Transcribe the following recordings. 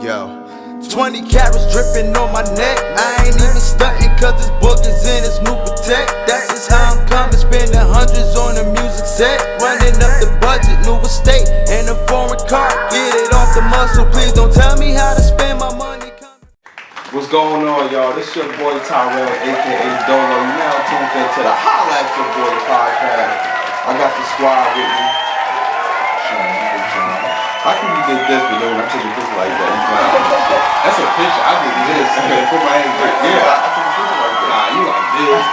Yo, 20 carats dripping on my neck. I ain't even stunting cause this book is in its new protect. That's just how I'm coming, spending hundreds on the music set. Running up the budget, new estate, and a foreign car. Get it off the muscle, please don't tell me how to spend my money. What's going on, y'all? This your boy Tyrell, aka Dolo. You now tuned into the Holla At Cha Boy podcast. I got the squad with me. How can you did this, but then when I took a picture like that, you clown? That's a picture. I did this. I put my hands like, Yeah, I took a picture like that. nah, you like this.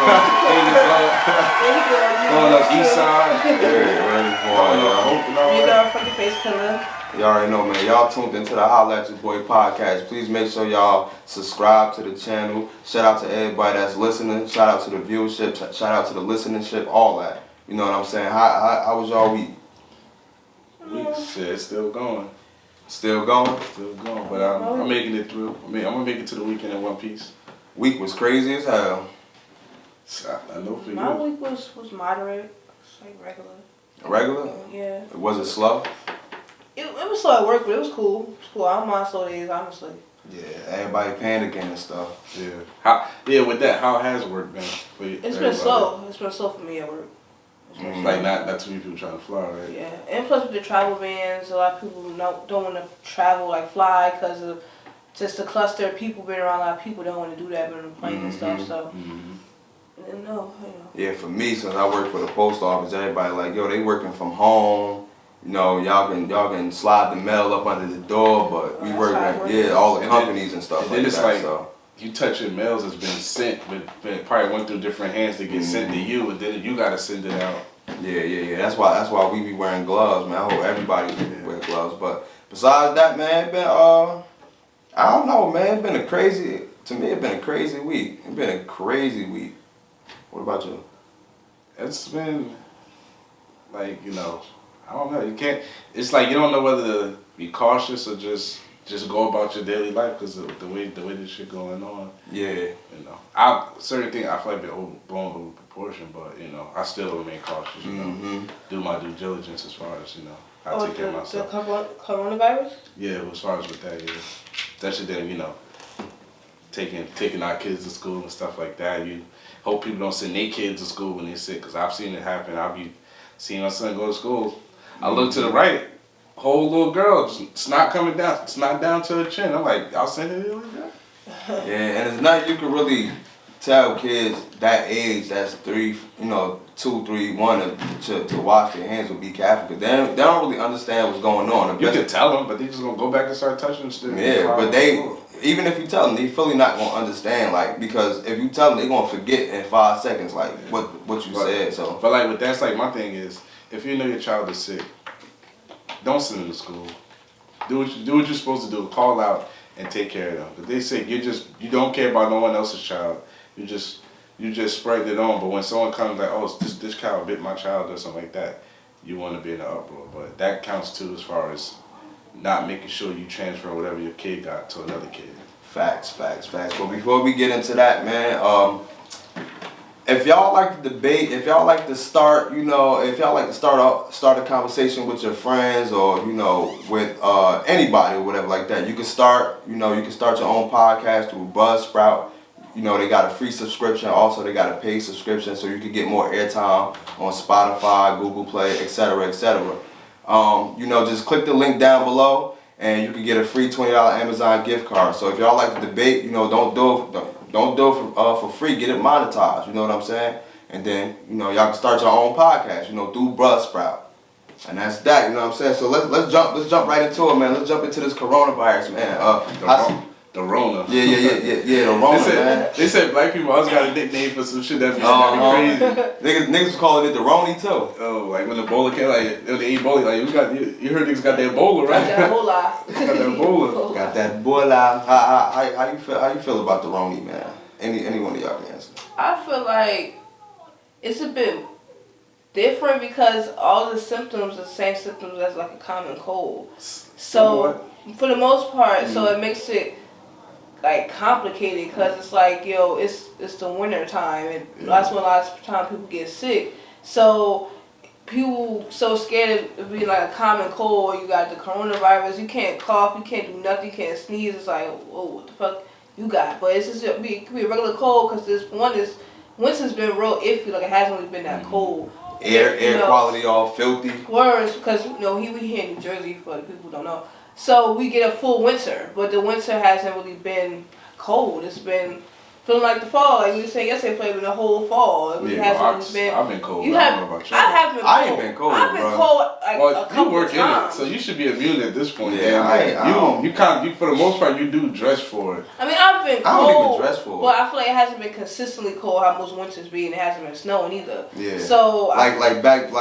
Going up east side. Yeah, ready for it, y'all. You know, from the face killer. Y'all already know, man. Y'all tuned into the Holla At Cha Boy podcast. Please make sure y'all subscribe to the channel. Shout out to everybody that's listening. Shout out to the viewership. Shout out to the listenership. All that. You know what I'm saying? How was y'all week? Shit, it's still going. Still going? Still going. But I'm making it through. I'm going to make it to the weekend in one piece. Week was crazy as hell. I know for My you. week was moderate. It's like regular. Regular? Yeah. Was it slow? It was slow at work, but it was cool. It was cool. I don't mind slow days, honestly. Yeah, everybody panicking and stuff. Yeah. With that, how has work been for you? It's been slow. It's been slow for me at work. Like not too many people trying to fly, right? Yeah, and plus with the travel bans, a lot of people don't want to travel, like fly, because of just the cluster of people being around. A lot of people don't want to do that on the plane and stuff. So, no. Yeah, for me, since I work for the post office, everybody like, yo, they working from home. You know, y'all can slide the mail up under the door, but we working, all the companies and stuff like that. Like, so. You touching mails that's been sent, but it probably went through different hands to get sent to you, and then you gotta send it out. Yeah. That's why we be wearing gloves, man. I hope everybody wear gloves. But besides that, man, it been I don't know, man. It's been a crazy week. It's been a crazy week. What about you? It's been like, I don't know. You can't. It's like you don't know whether to be cautious or just go about your daily life because of the way this shit going on. Yeah. Certain things I feel like they're blown over proportion, but I still remain cautious. Do my due diligence as far as I take care of myself. The coronavirus? Yeah, as far as with that, yeah. That shit then taking our kids to school and stuff like that. You hope people don't send their kids to school when they're sick, because I've seen it happen. I'll be seeing my son go to school. I look to the right. Whole little girl, snot coming down, snot down to her chin. I'm like, y'all sending it like that? Yeah, and it's not, you can really tell kids that age, that's 2, 3, 1, to wash their hands or be careful, because they don't really understand what's going on. You can tell them, but they just gonna go back and start touching still. Yeah, but even if you tell them, they fully not gonna understand, like, because if you tell them, they gonna forget in 5 seconds, like, what you said, so. But like, that's like, my thing is, if you know your child is sick, don't send them to school. Do what you're supposed to do. Call out and take care of them. If they sick, you don't care about no one else's child. You just spread it on. But when someone comes like, oh, this child bit my child or something like that, you want to be in an uproar. But that counts too, as far as not making sure you transfer whatever your kid got to another kid. Facts. But before we get into that, man, if y'all like to debate, if y'all like to start, if y'all like to start a conversation with your friends or, with anybody or whatever like that, you can start your own podcast through Buzzsprout. They got a free subscription. Also, they got a paid subscription, so you can get more airtime on Spotify, Google Play, etc., etc. Just click the link down below, and you can get a free $20 Amazon gift card. So if y'all like to debate, don't do it for free. Get it monetized. You know what I'm saying? And then y'all can start your own podcast. Through Buzzsprout. And that's that. You know what I'm saying? So let's jump right into it, man. Let's jump into this coronavirus, man. The Rona. Yeah, the Rona, man. They said black people always got a nickname for some shit that's crazy. Niggas was calling it the Roni too. Oh, like when Ebola came, like when they Ebola, like you heard niggas got that Ebola, right? Got that Ebola. How you feel about the Roni, man? Any one of y'all can answer. I feel like it's a bit different because all the symptoms are the same symptoms as like a common cold. So for the most part, so it makes it like complicated because it's like, it's the winter time and that's when a lot of time people get sick. So people so scared of being like a common cold, or you got the coronavirus, you can't cough, you can't do nothing, you can't sneeze. It's like, whoa, what the fuck you got? But it's just it could be a regular cold because winter's been real iffy. Like it hasn't really been that cold. Air quality all filthy. Worse because we here in New Jersey for the people who don't know. So we get a full winter, but the winter hasn't really been cold. It's been feeling like the fall, like we were saying yesterday, played in the whole fall. It really hasn't been. I've been cold. I don't know about you. I ain't been cold. I've been cold like a couple you work times. in it, so you should be immune at this point. Yeah, you for the most part you do dress for it. I mean, I've been cold. I don't even dress for it. But I feel like it hasn't been consistently cold how most winters be, and it hasn't been snowing either. Yeah. So I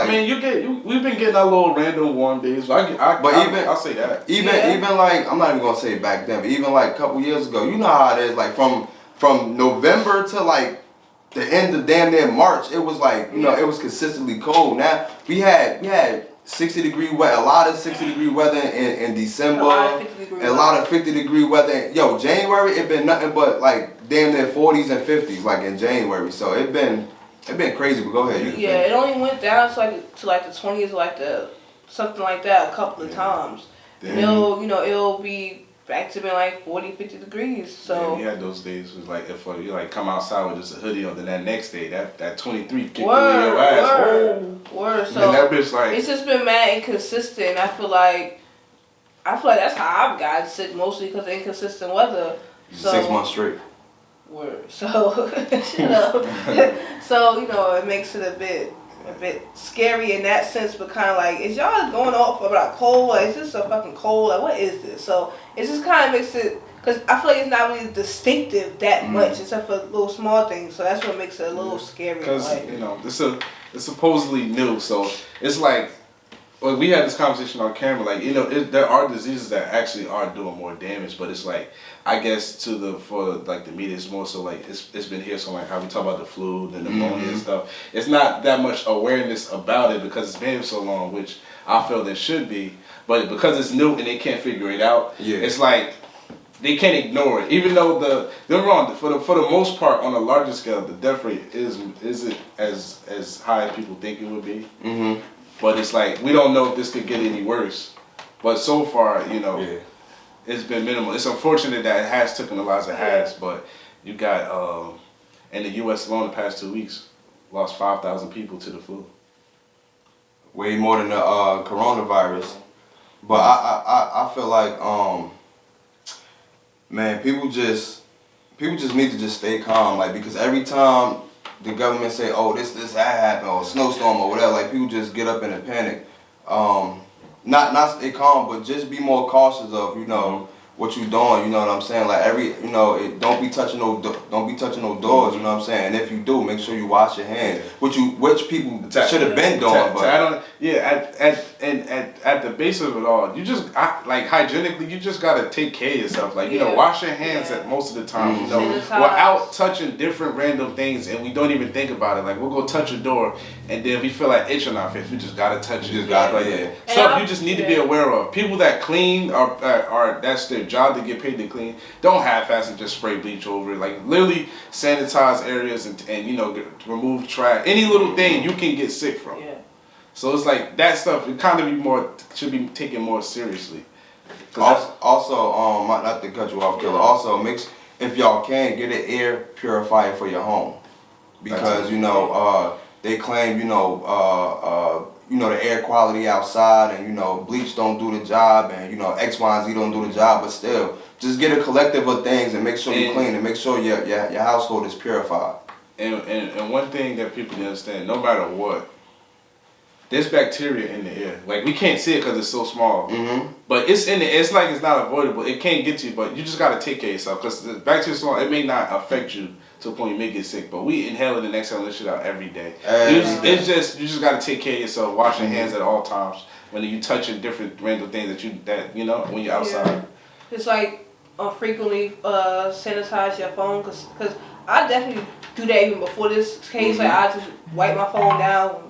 mean, we've been getting our little random warm days. I'll say that. Even like I'm not even gonna say back then, but even like a couple years ago, you know how it is. Like from November to like the end of damn near March, it was like it was consistently cold. Now we had 60-degree weather, a lot of 60-degree weather in December, a lot of 50-degree weather. Yo, January it been nothing but like damn near 40s and 50s like in January. So it been crazy. But go ahead. It only went down to like the 20s, like something like that a couple of times. And it'll be back to being like 40, 50 degrees. So we had those days. It was like if you like come outside with just a hoodie on, then that next day that 23 kicked in your ass. Word. So and that bitch like it's just been mad inconsistent. I feel like that's how I've gotten sick mostly because of inconsistent weather. So 6 months straight. Word. So shut up. So it makes it a bit scary in that sense, but kind of like, is y'all going off about cold? Like, is this a fucking cold? Like, what is this? So it just kind of makes it, because I feel like it's not really distinctive that much, except for little small things. So that's what makes it a little scary. Because it's supposedly new, so it's like, well, we had this conversation on camera. Like there are diseases that actually are doing more damage, but it's like, I guess for the media, it's more so like it's been here. So like how we talk about the flu, the pneumonia and stuff. It's not that much awareness about it because it's been here so long, which I feel there should be. But because it's new and they can't figure it out, it's like they can't ignore it. Even though they're wrong for the most part on a larger scale, the death rate isn't as high as people think it would be. Mm-hmm. But it's like we don't know if this could get any worse. But so far, it's been minimal. It's unfortunate that it has taken the lives it has, but you got in the U.S. alone the past 2 weeks, lost 5,000 people to the flu. Way more than the coronavirus. But I feel like man, people just need to just stay calm, like, because every time the government say, oh, this that happened, or snowstorm or whatever, like people just get up in a panic. Not stay calm, but just be more cautious of what you doing. You know what I'm saying? Like don't be touching no doors. You know what I'm saying? And if you do, make sure you wash your hands. Which people should have been doing. But at the base of it all, you just like hygienically, you just gotta take care of yourself. Like wash your hands at most of the time. Without touching different random things, and we don't even think about it. Like we'll go touch a door, and then we feel like itching our face. We just gotta touch it. You just gotta stuff you just need to be aware of. People that clean are that's their job to get paid to clean. Don't half-ass and just spray bleach over it. Like literally sanitize areas and remove trash. Any little thing you can get sick from. Yeah. So it's like that stuff. It kind of should be taken more seriously. Also, not to cut you off, Killer. Also, if y'all can get an air purifier for your home, because they claim the air quality outside, and bleach don't do the job, and X, Y, and Z don't do the job, but still, just get a collective of things and make sure you clean and make sure your household is purified. And one thing that people need to understand, no matter what, there's bacteria in the air. Like we can't see it because it's so small, but it's in the air. It's like it's not avoidable. It can't get to you, but you just gotta take care of yourself because the bacteria is small. It may not affect you to a point you may get sick, but we inhale it and exhale this shit out every day. You just gotta take care of yourself. Wash your hands at all times when you touching different random things when you're outside. Yeah. It's like frequently sanitize your phone because I definitely do that even before this case. Like I just wipe my phone down.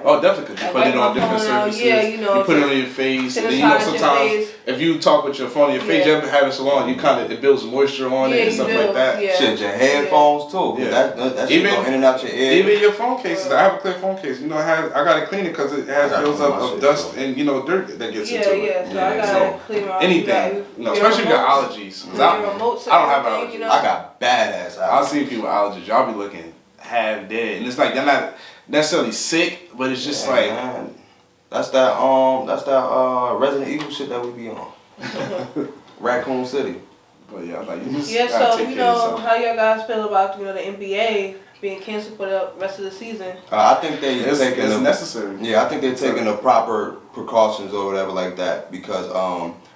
Oh, definitely, because you put it on different surfaces. Yeah, you know. You put it on your face, and then, sometimes if you talk with your phone on your face, you ever have it so long, you it builds moisture on it and stuff like that. Yeah. Shit, your headphones too. Yeah. That shit go in and out your ear. Even your phone cases. I have a clear phone case. You know, I gotta clean it because it has builds up of dust and dirt that gets into it. So I gotta clean my anything. Especially if you got allergies. I don't have allergies. I got badass allergies. I've seen people with allergies. Y'all be looking half dead, and it's like they're not necessarily sick, but it's just like man. That's that Resident Evil shit that we be on. Raccoon City. But yeah, like you just so you know how y'all guys feel about the NBA being canceled for the rest of the season? I think it's necessary. Yeah, I think they're taking the proper precautions or whatever like that because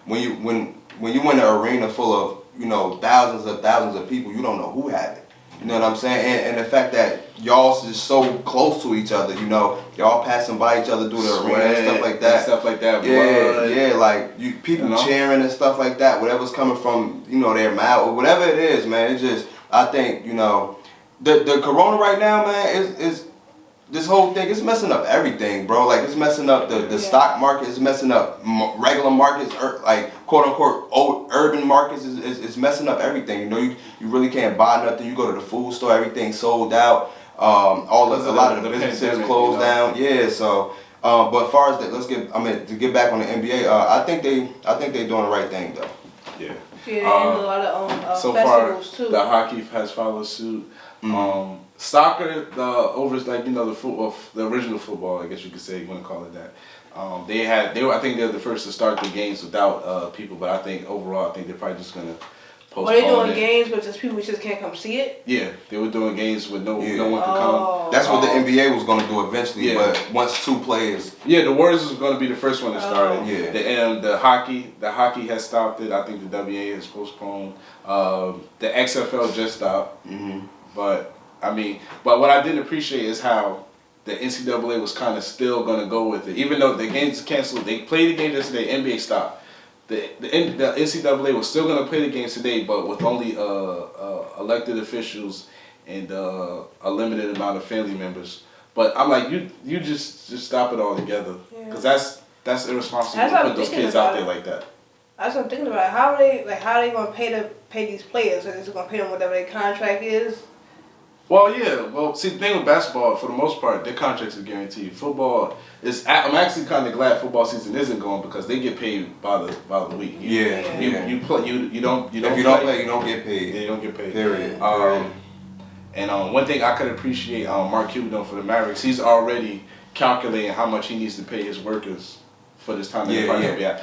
when you in an arena full of thousands of people, you don't know who had it. You know what I'm saying? And the fact that y'all just so close to each other, y'all passing by each other through the arena and stuff like that. Yeah, like people cheering and stuff like that. Whatever's coming from their mouth or whatever it is, man. It's just I think the corona right now, man, is this whole thing. It's messing up everything, bro. Like it's messing up the stock market. It's messing up regular markets, like quote unquote old urban markets. It's messing up everything. You really can't buy nothing. You go to the food store, everything's sold out. A lot of the businesses closed down. Yeah, so. But as far as that, to get back on the NBA. I think they doing the right thing though. Yeah. Yeah, and a lot of so festivals far, too. The hockey has followed suit. Soccer, the original football, I guess you could say, you want to call it that. I think they're the first to start the games without people, but I think overall, they're probably just gonna postpone it. Were they doing games, but just people just can't come see it? Yeah, they were doing games with no one could come. That's what the NBA was gonna do eventually, but once two players. Yeah, the Warriors was gonna be the first one to start it. Yeah. The hockey has stopped it. I think the WA has postponed. The XFL just stopped. But what I didn't appreciate is how the NCAA was kind of still going to go with it. Even though the games canceled, they played the game yesterday, NBA stopped. The NCAA was still going to play the games today, but with only elected officials and a limited amount of family members. But I'm like, you just stop it all together. Because that's irresponsible to put those kids out there like that. That's what I'm thinking about. How are they going to pay these players? Are they just going to pay them whatever their contract is? Well, yeah. Well, see, the thing with basketball, for the most part, their contracts are guaranteed. Football I'm actually kind of glad football season isn't going because they get paid by the week. You play. You don't. If you don't play, you don't get paid. Yeah, you don't get paid. Period. And one thing I could appreciate Mark Cuban doing for the Mavericks, he's already calculating how much he needs to pay his workers for this time.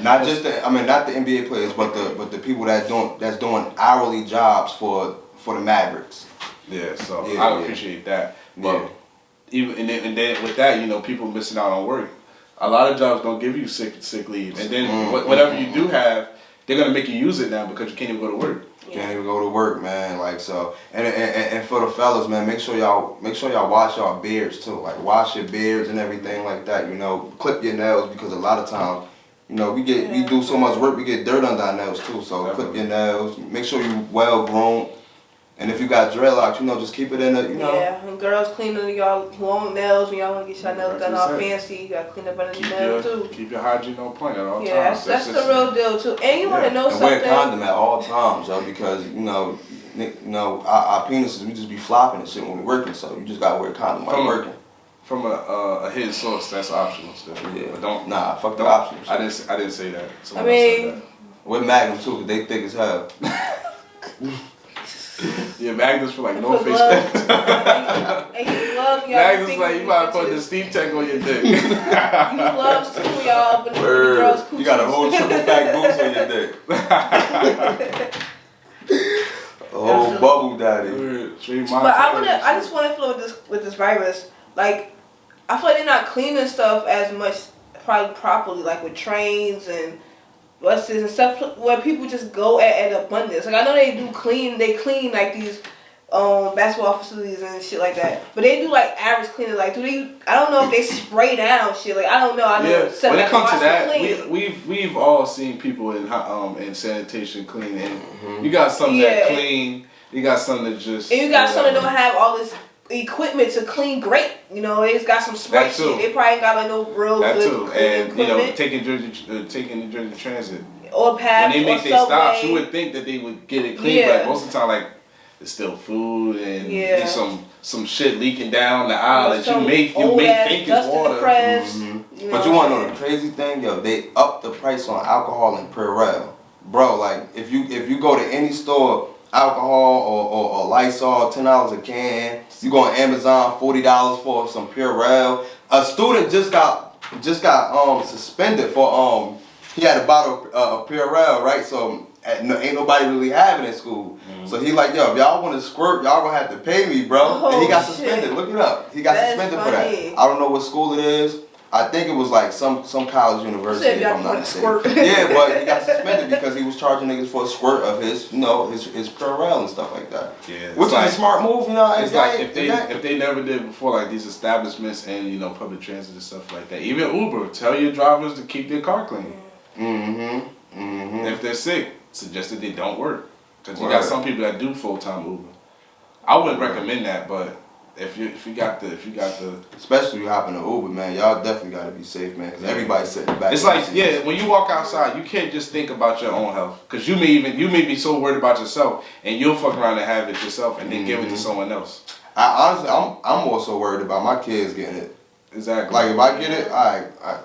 Not just not the NBA players, but the people that's doing hourly jobs for the Mavericks. Yeah, so I appreciate that. But even and then with that, people missing out on work. A lot of jobs don't give you sick leave, and then whatever you do have, they're gonna make you use it now because you can't even go to work. Can't even go to work, man. Like so, and for the fellas, man, make sure y'all wash y'all beards too. Like wash your beards and everything like that. Clip your nails because a lot of times, we do so much work, we get dirt under our nails too. So clip your nails. Make sure you well groomed. And if you got dreadlocks, just keep it in the, Yeah, and girls cleaning y'all long nails when y'all want to get your nails done all fancy. You got to clean up under the nails too. Keep your hygiene on point at all times. Yeah, that's the real deal too. And you want to know something. And wear a condom at all times, yo, because, our penises, we just be flopping and shit when we're working. So you just got to wear a condom while you're working. From a hidden source, that's optional still. Yeah. But fuck the options. I didn't say that. Someone said that. With Magnum too, because they thick as hell. Yeah, Magnus for like no face tags. Magnus like you might put the Steve tag on your dick. You gloves too, y'all. But the girls coochies. You got a whole triple fat boots on your dick. Oh, bubble daddy. But I just want to flow with this virus. Like, I feel like they're not cleaning stuff as much, probably properly, like with trains and buses and stuff where people just go at abundance. Like I know they clean like these basketball facilities and shit like that. But they do like average cleaning. Like I don't know if they spray down shit. Like I don't know. I know when it comes to that, we've all seen people in sanitation clean and you got some that clean, you got some that just and you got some that don't have all this equipment to clean grape. You know, they just got some spray That too. shit. They probably ain't got like no real That good too, cleaning and you know, equipment. taking New Jersey Transit. Or pads, When they make or their stops, Subway. you would think that they would get it clean, Yeah. but most of the time, like, there's still food and Yeah. there's some shit leaking down the aisle that you may think is dusted water. press, Mm-hmm. But you want to know the crazy thing, yo? They upped the price on alcohol in Purell, bro. Like if you go to any store, alcohol or Lysol, $10 a can. You go on Amazon, $40 for some Purell. A student just got suspended for he had a bottle of Purell, right? So ain't nobody really having it in school. Mm-hmm. So he like, yo, if y'all want to squirt, y'all gonna have to pay me, bro. Oh, and he got suspended. Look it up. He got suspended for that. I don't know what school it is. I think it was like some college university, if I'm not mistaken. Yeah, but he got suspended because he was charging niggas for a squirt of his, you know, his Purell and stuff like that. Yeah, which is a smart move, you know. It's like if they never did before, like these establishments and you know public transit and stuff like that. Even Uber, tell your drivers to keep their car clean. Mm-hmm. Mm-hmm. If they're sick, suggest that they don't work. Because you got some people that do full-time Uber. I wouldn't recommend that, but if you got the especially you hop in the Uber, man, y'all definitely gotta be safe, man, because everybody's sitting back. It's like when you walk outside, you can't just think about your own health, because you may be so worried about yourself, and you'll fuck around and have it yourself, and then give it to someone else. Honestly, I'm more so worried about my kids getting it. Exactly. Like if I get it,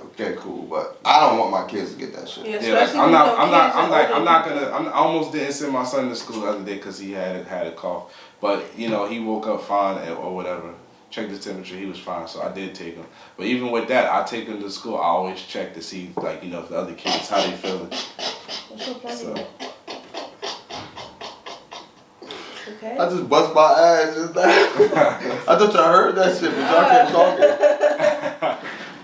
okay, cool, but I don't want my kids to get that shit. Yeah, like, I almost didn't send my son to school the other day because he had a cough, but you know he woke up fine or whatever. Checked his temperature, he was fine, so I did take him. But even with that, I take him to school. I always check to see, like, you know, if the other kids how they feeling. What's so funny? So. Okay. I just bust my ass just now. I thought y'all heard that shit, but y'all kept talking.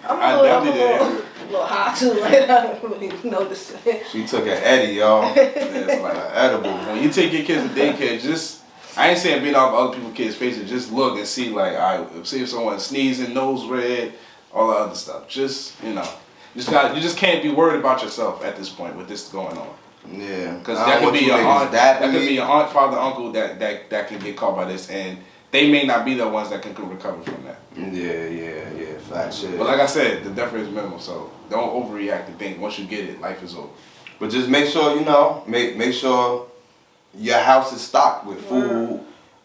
I definitely did. A little hot too, like I don't really notice it. She took an Eddie, y'all. It's like an edible. when you take your kids to daycare, I ain't saying being off other people's kids' faces, just look and see, like, see if someone's sneezing, nose red, all the other stuff. Just, you know, you just can't be worried about yourself at this point with this going on. Yeah. Because that could be your aunt, father, uncle that can get caught by this, and they may not be the ones that can recover from that. Yeah, fact shit. But like I said, the death rate is minimal, so don't overreact and think once you get it, life is over. But just make sure, you know, make sure your house is stocked with food,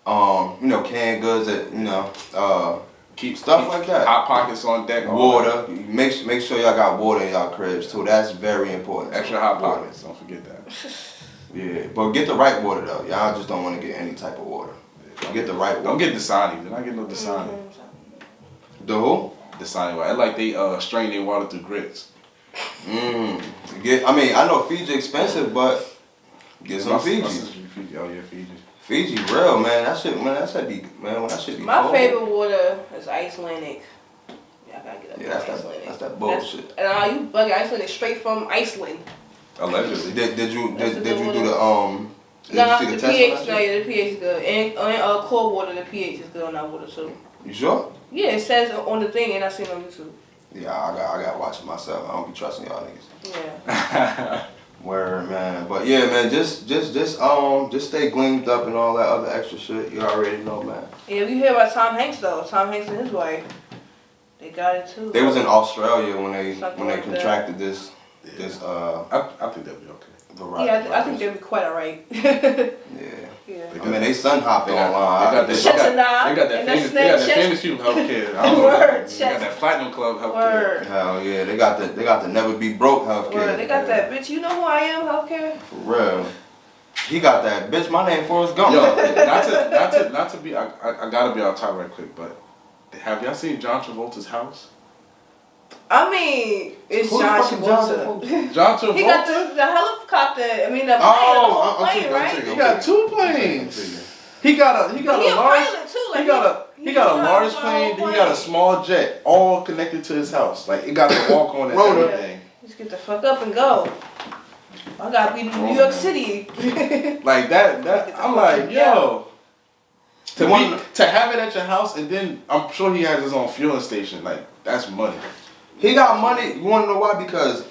you know, canned goods, that, you know, keep stuff like that. Hot pockets on deck. Water. Make sure y'all got water in y'all cribs too. That's very important. Extra hot pockets. Don't forget that. Yeah, but get the right water though. Y'all just don't want to get any type of water. Get the right water. Don't get Dasani. Do not get no Dasani. The who? Dasani water. I like they strain their water through grits. I know Fiji expensive, but get some Fiji. Oh yeah, Fiji. Fiji real, man. That shit be when that shit be My cold. favorite water is Icelandic. Yeah, I gotta get up to Icelandic. That's that bullshit. And you bugging Icelandic straight from Iceland. Allegedly. Did you do the the you see the test pH. on that No, shit? yeah, the pH is good. And cold water, the pH is good on that water too. You sure? Yeah, it says on the thing, and I seen it on YouTube. Yeah, I got to watch it myself. I don't be trusting y'all niggas. Yeah. Word, man. But yeah, man, just stay gleamed up and all that other extra shit. You already know, man. Yeah, we hear about Tom Hanks though. Tom Hanks and his wife, they got it too. They was in Australia when they Like contracted this. I think they'll be okay. I think they'll be quite alright. Yeah. I mean, they sun hopped online. They got that famous people healthcare. I don't know. They got that platinum club healthcare. Hell yeah, they got the never be broke healthcare. They got that bitch. You know who I am healthcare. For real. He got that bitch. My name Forrest Gump. Yo, not to be. I gotta be on top right quick, but have y'all seen John Travolta's house? I mean, it's John Travolta. John Travolta. He got the helicopter. I mean, the plane, the whole plane, right? He got two planes. He got a large. He got a large plane. Then he got a small jet, all connected to his house. Like it got to walk on and everything. Just get the fuck up and go. I gotta be in New York City. Like that. I'm like, yo. To have it at your house, and then I'm sure he has his own fueling station. Like that's money. He got money. You want to know why? Because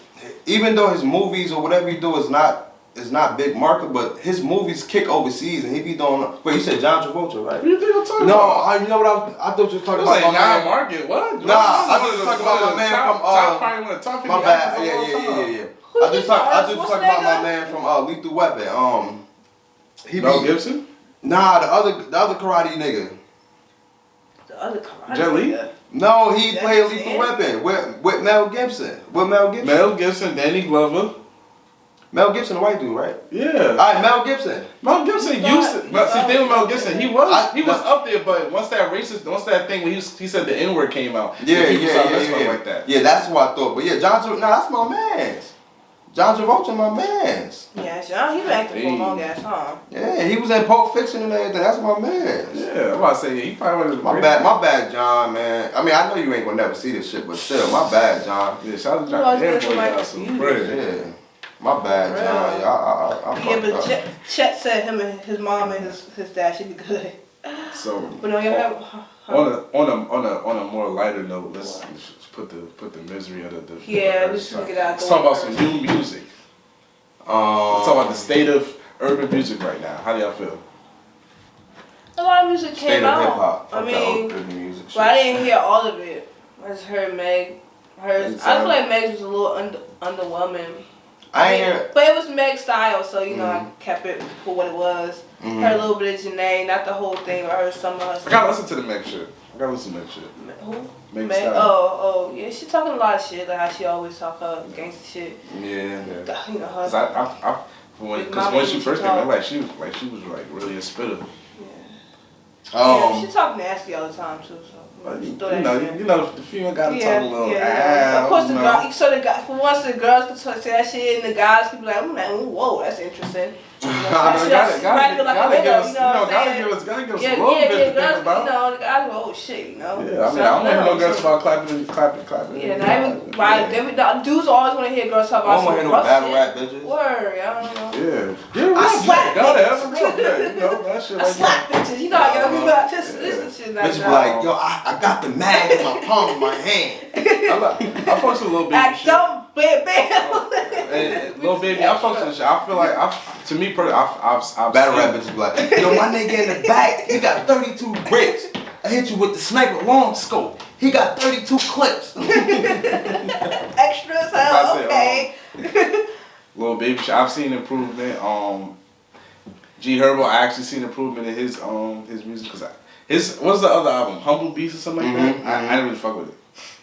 even though his movies or whatever he do is not is not big market, but his movies kick overseas, and he be doing. Wait, you said John Travolta, right? What do you think I'm talking No, about? you know what I thought you were talking It was about. like non-market. What? Nah, I just talking about my man from probably one of the top 50 my bad. actors of all time. Yeah. Who's I just this talking artist? about What's my the man from Lethal Weapon. He Mel be, Gibson? Nah, the other karate nigga. The other karate. Jet Li? nigga. No, he Jackie played Lethal Chan? Weapon with Mel Gibson. With Mel Gibson. Mel Gibson, Danny Glover. Mel Gibson, the white dude, right? Yeah. Alright, Mel Gibson. Mel Gibson used to, but see, thing with Mel Gibson, he was up there, but once that thing when he said the N-word came out, Yeah. like that. Yeah, that's what I thought. But yeah, that's my man's. John Travolta, my man's. Yeah, John, he been acting for a long ass time. Yeah, he was in Pulp Fiction and everything. That's my man's. Yeah, I'm about to say he probably one of the My bad, John, man. I mean, I know you ain't gonna never see this shit, but still, my bad, John. Yeah, shout out to You always John. get Boy like got some you. bread. Yeah, my bad, John. Yeah, I Yeah, fucked but up. Chet said him and his mom and his dad should be good. So But no, you have. on a more lighter note, let's put the misery of the Yeah, we should get out. Let's talk about some new music. Let's talk about the state of urban music right now. How do y'all feel? A lot of music State came of out. hip hop. I mean, music. but I didn't hear all of it. I just heard Meg. Hers. I feel like Meg's was a little underwhelming. I ain't hear. But it was Meg's style, so you know I kept it for what it was. Heard a little bit of Janae, not the whole thing. I heard some of her I stuff. gotta listen to the Meg shit. Who? Meg Meg? style. Oh, yeah. She talking a lot of shit, like how she always talk her gangster shit. Yeah. You know her. Because when she first came in, like she was really a spitter. Yeah, she talk nasty all the time too. So You know, the female gotta talk a little. Of course, the girl. So the guy, for once, the girls could say that shit, and the guys could be like, "Whoa, that's interesting." Gotta give us a little bit to think about. You know, the guys go, "Oh shit," you know. Yeah, I mean, I don't want to hear no girls about clapping. Yeah, not even why the dudes always want to hear girls talk I about don't want to some hear no rough battle shit. rap bitches. Word, I don't know. Yeah, I slap gotta bitches. have a rough that, you know, that shit I like slap that. bitches. You know how y'all people out this shit like Bitch be like, yo, I got the mag in my palm of my hand. I fucks with Lil Baby Act shit. dumb, bam. Lil Baby, I fucks with shit. I feel like, to me personally, I've Battle seen- rap bitches be like, yo, my nigga in the back, he got 32 bricks. I hit you with the sniper long scope. He got 32 clips. Extras, hell, okay. Lil Baby shit. I've seen improvement. G Herbo, I actually seen improvement in his music because what's the other album? Humble Beast or something like that. I didn't really fuck with it.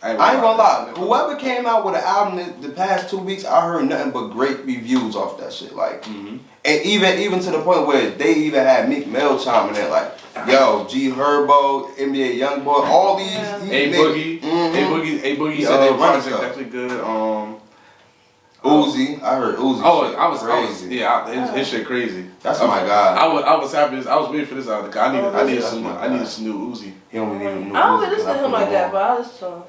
I ain't gonna lie. Whoever came out with an album the past 2 weeks, I heard nothing but great reviews off that shit. Like, and even to the point where they even had Meek Mill chiming in, like, yo, G Herbo, NBA YoungBoy, all these. A Boogie, A Boogie. Said they run project stuff. definitely good. Uzi, I heard Uzi. Oh, shit I was crazy. his shit crazy. That's my guy. I was happy. I was waiting for this album. I needed some new Uzi. He don't need a new I don't Uzi, really listen to him like that, but I listen to him.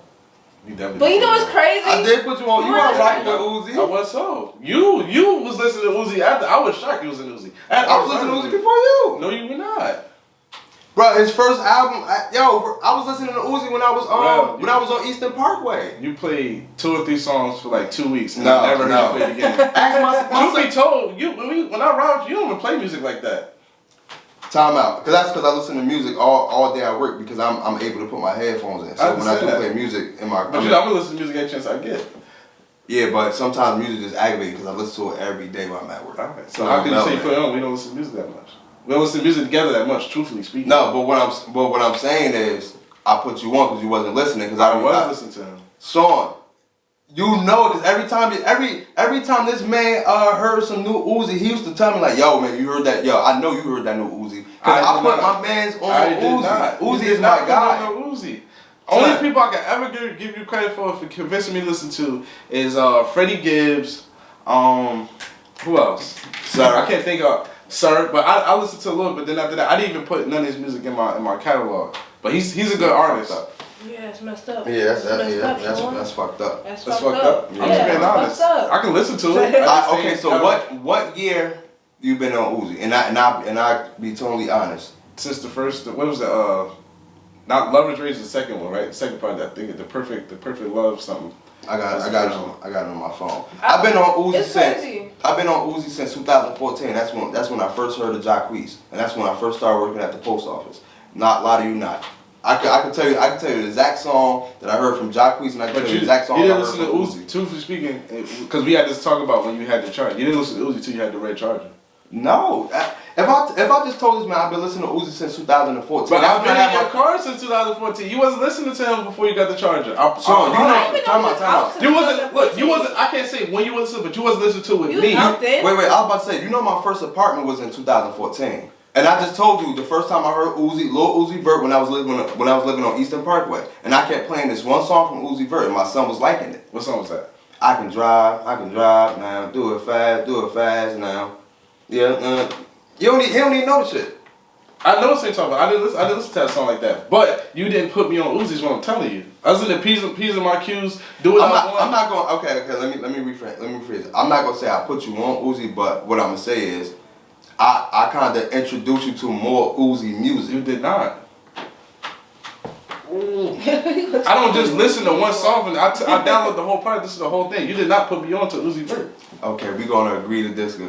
Definitely But you know what's crazy? I did put you on. You weren't rocking with I Uzi. was so. You was listening to Uzi after. I was shocked you was in Uzi. I was listening to Uzi before you. No, you were not. Bro, his first album, I was listening to Uzi when I was on Eastern Parkway. You played 2 or 3 songs for like 2 weeks, and No, I never heard you play it again. Ask my Truth be told, when I robbed you don't even play music like that. time out, because I listen to music all day at work because I'm able to put my headphones in. So when I do play music in my, but I'm gonna listen to music every chance I get. Yeah, but sometimes music just aggravating because I listen to it every day when I'm at work. Alright, so how can you say put it on? We don't listen to music that much. We don't listen to music together that much, truthfully speaking. No, but what I'm saying is I put you on because you wasn't listening because I was listening to him. Sean, you know, because every time this man heard some new Uzi, he used to tell me like, yo man, you heard that? Yo, I know you heard that new Uzi. Because I put my man's on Uzi. Uzi is my guy. Uzi. Only people I can ever give you credit for convincing me to listen to is Freddie Gibbs. Who else? Sir. I can't think of Sir, but I listened to a little bit. Then after that, I didn't even put none of his music in my catalog. But he's a good artist. Yeah, it's messed up. Yeah, that's fucked up. That's fucked fucked up. Yeah, I'm just being honest. I can listen to it. Okay, so what year you been on Uzi? And I be totally honest. Since the first, what was the not Love is Rage, the second one, right? The second part, I think the perfect love something. I got it on my phone. I've been on Uzi it's since crazy. I've been on Uzi since 2014. That's when I first heard of Jacquees, and that's when I first started working at the post office. Not lie to you not. I can tell you the exact song that I heard from Jacquees, and I can tell you the exact song you I didn't heard listen from to Uzi. Truthfully speaking, because we had this talk about when you had the charger. You didn't listen to Uzi till you had the red charger. No, if I just told this man I've been listening to Uzi since 2014. But I've been in your car since 2014. You wasn't listening to him before you got the charger. So you know, time out. You wasn't. Look, you wasn't. I can't say when you was listening, but you wasn't listening to it with me. Wait, I was about to say, you know, my first apartment was in 2014. And I just told you the first time I heard Uzi, Lil Uzi Vert when I was living on Eastern Parkway, and I kept playing this one song from Uzi Vert, and my son was liking it. What song was that? I can drive now, do it fast now. Yeah, he don't even know the shit. I know what you're talking about. I didn't listen to that song like that. But you didn't put me on Uzi's. What I'm telling you. I was in the P's and my Q's. Do what I want. I'm not going. Okay. Let me rephrase it. I'm not gonna say I put you on Uzi, but what I'm gonna say is, I kind of introduced you to more Uzi music. You did not. I don't just listen to one song. I download the whole project. Listen to the whole thing. You did not put me on to Uzi Vert. Okay, we're gonna agree to disagree.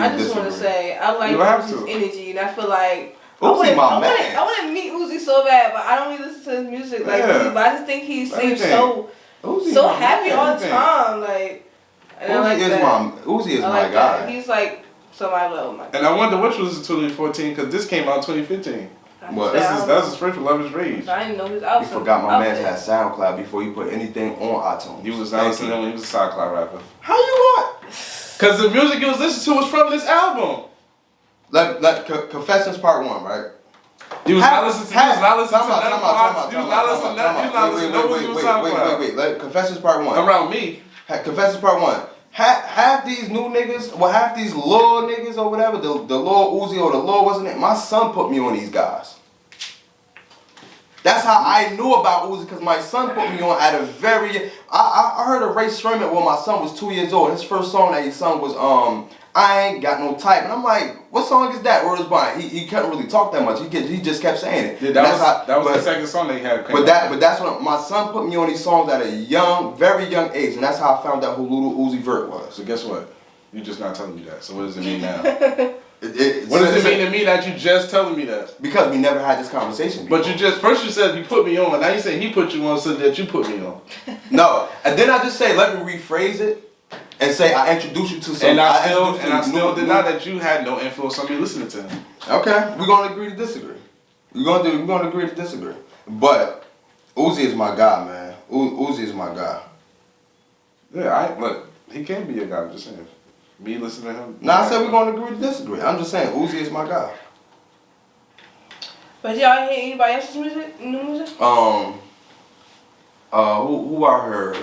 I just want to say I like Uzi's energy, and I feel like I want to meet Uzi so bad, but I don't really listen to his music like Uzi. But I just think he seems so happy all the time. Like, and Uzi is my guy. He's like somebody I love. And I wonder which was in 2014 because this came out in 2015. What? That's his first Love Is Rage. I didn't know his album. You forgot my man had SoundCloud before he put anything on iTunes. He was not listening when he was a SoundCloud rapper. How you want? Because the music you was listening to was from this album. Like Confessions Part 1, right? You was not listening to SoundCloud. Wait. Confessions Part 1. Around me. Confessions Part 1. Half these new niggas, well, half these little niggas or whatever, the Lil Uzi or the Lil wasn't it? My son put me on these guys. That's how I knew about Uzi, because my son put me on at a very... I heard a Ray Sherman when my son was 2 years old. His first song that he sung was I Ain't Got No Type. And I'm like, what song is that? Word is bond. He couldn't really talk that much. He just kept saying it. Yeah, that was the second song that he had. But that's when my son put me on these songs at a very young age. And that's how I found out who Lil Uzi Vert was. So guess what? You're just not telling me that. So what does it mean now? What does it mean to me that you just telling me that? Because we never had this conversation before. But first you said you put me on, and now you say he put you on so that you put me on. No, and then I just say, let me rephrase it and say I introduced you to something. And I still deny that you had no influence on me listening to him. Okay, we're gonna agree to disagree. We're gonna agree to disagree. But Uzi is my guy, man. Uzi is my guy. Yeah, look, he can be your guy. I'm just saying. Me listening to him. Nah, I said we're gonna agree to disagree. I'm just saying Uzi is my guy. But y'all hear anybody else's music? New music? Who I heard?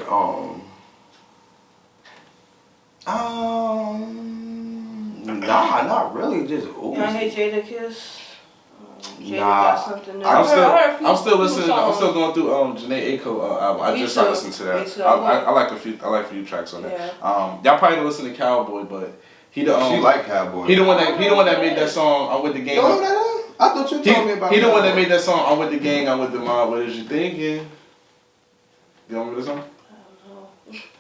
Nah, not really. Just Uzi. Y'all hear Jada Kiss? Jada Nah. got something new. I'm still listening. I'm still going through Janae Aiko album. I just started listening to that. I like a few tracks on that. Yeah. Y'all probably don't listen to Cowboy, but he the she like Cowboy. He the one that made that song. I'm with the gang. You know that? I thought you told me about. He the one that made that song. I'm with the gang. I'm with the mob. What is you thinking? You remember this song?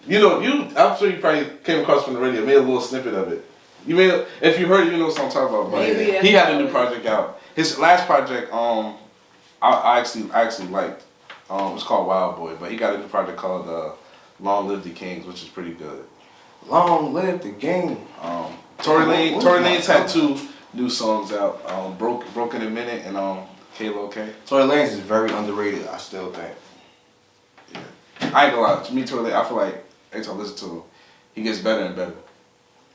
I don't know. I'm sure you probably came across from the radio. Made a little snippet of it. If you heard it, you know what I'm talking about. But he had a new project out. His last project, I actually liked. It's called Wild Boy, but he got a new project called Long Live the Kings, which is pretty good. Long Live the Game. Tory Lanez had 2 new songs out. Broken a Minute and K-Lo K. Tory Lanez is very underrated, I still think. Yeah. I ain't gonna lie. To me, Tory Lanez, I feel like every time I listen to him, he gets better and better.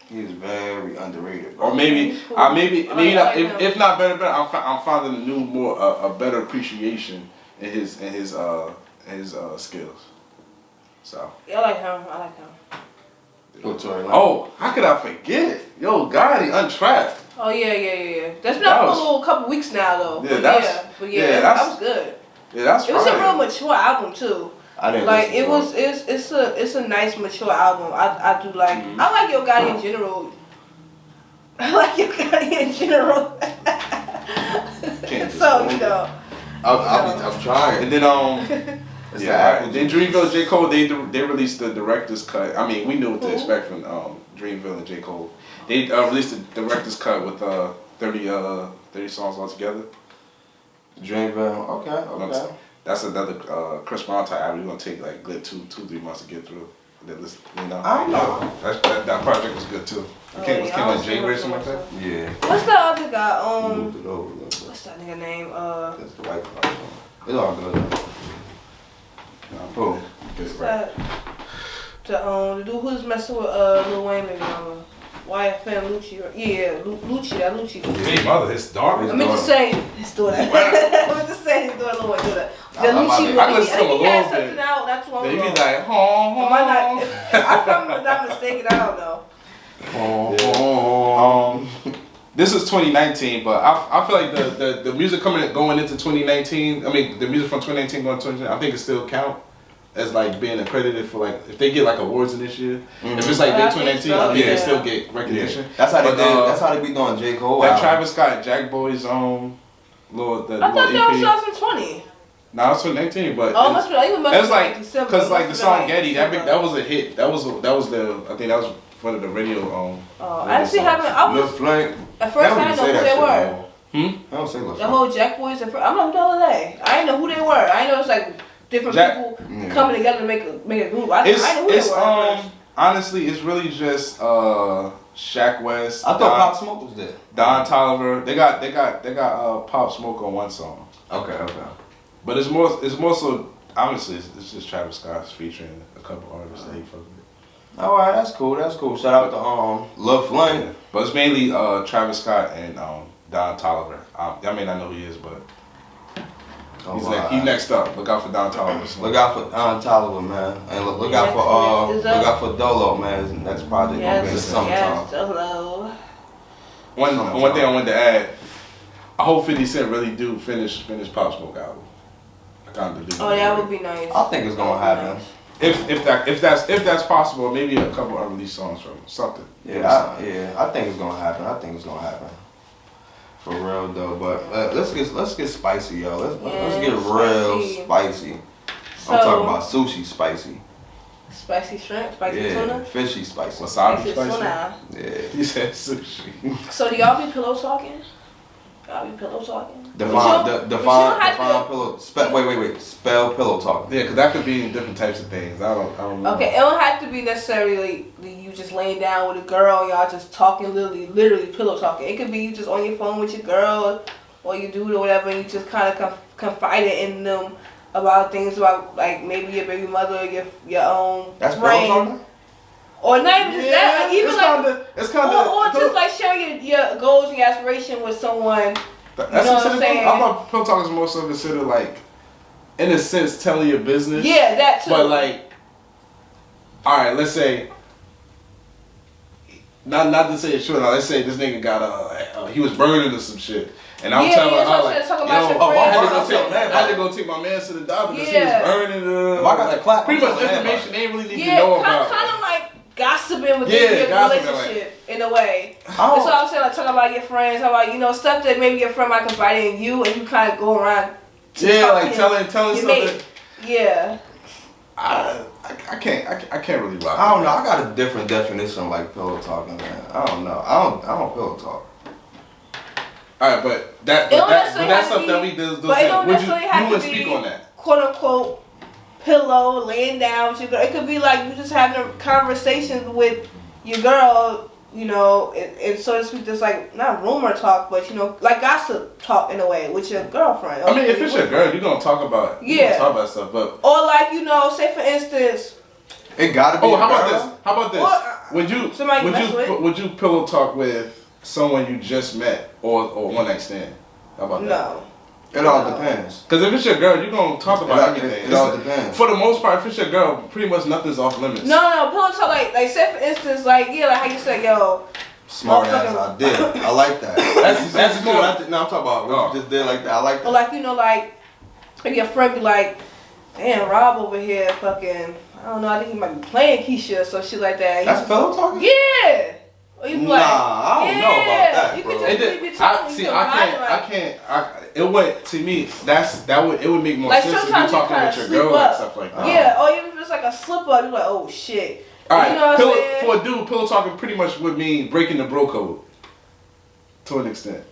He is very underrated, bro. Or maybe not. If not better, I'm finding a better appreciation in his skills. So. Yeah, I like him. Oh, how could I forget? Yo, Gotti, Untrapped. Oh yeah. That's been out for a couple weeks now though. Yeah, that was good. Yeah, it was a real mature album too. I didn't like it's a nice mature album. I do like I like Yo Gotti in general. So I'm trying. And then It's Yeah, the then Dreamville, J. Cole, they released the director's cut. I mean, we knew what to expect from Dreamville and J. Cole. They released the director's cut with 30 songs altogether. Dreamville. Okay. That's another Chris Brown type album. You're gonna take like good 2-3 months to get through. I know. That project was good too. It came with Jay or something like that. Yeah. What's the other guy? Moved it over a little bit. What's that nigga name? That's the white part. It's all good. Who? What's that? The dude who's messing with Lil Wayne baby mama. YFM Lucci. Yeah, Lucci. His mother, his daughter. I meant to say his daughter. I meant to say his daughter Lil Wayne daughter. The Lucci. I listen to him a he had little something bit. out not too long They ago. be like, home. Am I not? If I'm not mistaken, I don't know. This is 2019, but I feel like the music going into 2019. I mean, the music from 2019 going to 2019. I think it still count as like being accredited for like if they get like awards in this year. If it's like their 2019, I think they still get recognition. Yeah. That's how they did. That's how they be doing J. Cole. That Travis Scott, Jack Boy's little I thought that was 2020. No, it's 2019, but oh, it must be like December. Because like the song Getty, December. that was a hit. That was the I think that was one of the radio. I actually haven't. I was Flank. at first I didn't know who they were. I don't say The whole Jack Boys. I'm like, who the hell are they? I didn't know who they were. I didn't know it's like different people coming together to make a group. I didn't know who they were. Honestly, it's really just Shaq West. I thought Pop Smoke was there. Don Toliver. They got Pop Smoke on one song. Okay. But it's more so honestly it's just Travis Scott's featuring a couple artists that he fuck with. Alright, that's cool. Shout out to Lil Flame. Yeah. But it's mainly Travis Scott and Don Toliver. I may not know who he is, but he's next up. Look out for Don Toliver. Look out for Don Toliver, man. And look out for Dolo, man. His next project gonna be in the summertime. Yes, Dolo. One thing I wanted to add, I hope 50 Cent really do finish Pop Smoke album. I kind of do. Oh, that would be nice. I think it's gonna happen. If that's possible, maybe a couple unreleased songs from something. I think it's gonna happen. For real though, but let's get spicy, yo. Let's get real spicy. So, I'm talking about sushi spicy. Spicy shrimp, spicy tuna. Fishy spicy. Wasabi spicy. Tuna. Yeah. He said sushi. So do y'all be pillow talking? Define pillow. Wait. Spell pillow talking. Yeah, because that could be different types of things. I don't know. Okay, it don't have to be necessarily you just laying down with a girl and y'all just talking, literally pillow talking. It could be you just on your phone with your girl or your dude or whatever, and you just kind of confiding in them about things about like maybe your baby mother, your own That's friend. pillow talking? Or not even just that, like, even it's kind of or just like sharing your goals and your aspiration with someone. That's you know what I'm saying? I thought pillow talk is more so considered like, in a sense, telling your business. Yeah, that too. But like, all right, let's say, not to say it's true. Now let's say this nigga got he was burning or some shit, and I'm telling her like, I had to go take my man to the doctor because he was burning. If I got the clap, pretty much information they ain't really need to know about. Kind of like gossiping within your relationship in a way. That's what I'm saying. Like talking about your friends, how about stuff that maybe your friend might confide in you, and you kind of go around. Like telling something. Mate. Yeah. I can't really rock. I don't know. I got a different definition of like pillow talking, man. I don't know. I don't pillow talk. All right, but that's stuff that we do. But it don't necessarily have to speak be on that. Quote unquote pillow laying down with your girl. It could be like you just having a conversation with your girl, and so to speak, just like not rumor talk, but like gossip talk in a way with your girlfriend. I mean, if it's your girl, you're gonna talk about stuff, but or like say for instance, it gotta be. Oh, how about this? Or, would you pillow talk with someone you just met or one night stand? How about that? No. It all depends. Because if it's your girl, you're going to talk about everything. It all depends. For the most part, if it's your girl, pretty much nothing's off limits. No, pillow talk, like say for instance, like how you say, yo. Smart ass, I did. I like that. That's cool. I'm talking about what you just did like that. I like that. Or like your friend be like, damn, Rob over here fucking, I don't know, I think he might be playing Keisha or some shit like that. That's pillow talking? Yeah. Or you be Nah, like, I don't know about that, you bro. could just It be did, talking. it would, to me, it would make more Like sense if you're sometimes you talking kind with of your slip girl up. and stuff like that. Yeah, or even if it's like a slip up, you're like, oh shit. Alright, You know what I'm saying? for a dude, pillow talking pretty much would mean breaking the bro code. To an extent.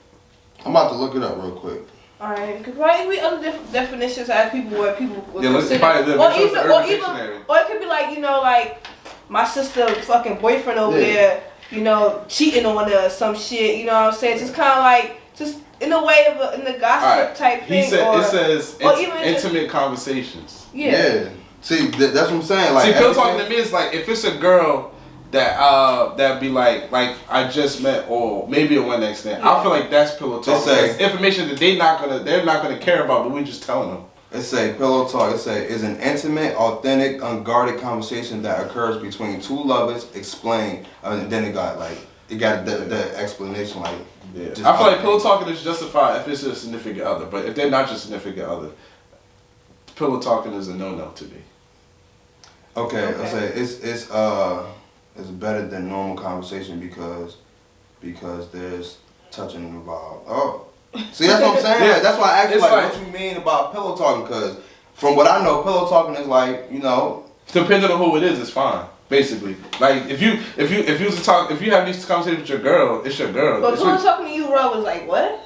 I'm about to look it up real quick. Alright, because probably we other different definitions as people where people would consider, probably or it could be like, you know, like my sister fucking boyfriend over there, you know, cheating on her or some shit, you know what I'm saying? Just kind of like, just in a way of in the gossip type thing. He said, or, it says or even intimate conversations. Yeah. See, that's what I'm saying. Like, pillow talking to me is like, if it's a girl that be like I just met, or maybe a one night stand. I feel like that's pillow talk. It's information that they're not gonna care about, but we just telling them. It say pillow talk. It say is an intimate, authentic, unguarded conversation that occurs between two lovers. Explain, and then it got the explanation like. Yeah. I feel like pillow talking is justified if it's a significant other, but if they're not your significant other, pillow talking is a no to me. Okay. I say it's better than normal conversation because there's touching involved. Oh, see, that's what I'm saying. Yeah. Like, that's why I asked you, It's like, what you mean about pillow talking? Because from what I know, pillow talking is like, you know, depending on who it is, it's fine. Basically, like if you have these conversations with your girl, it's your girl. But pillow talking to you, Rob, was like what?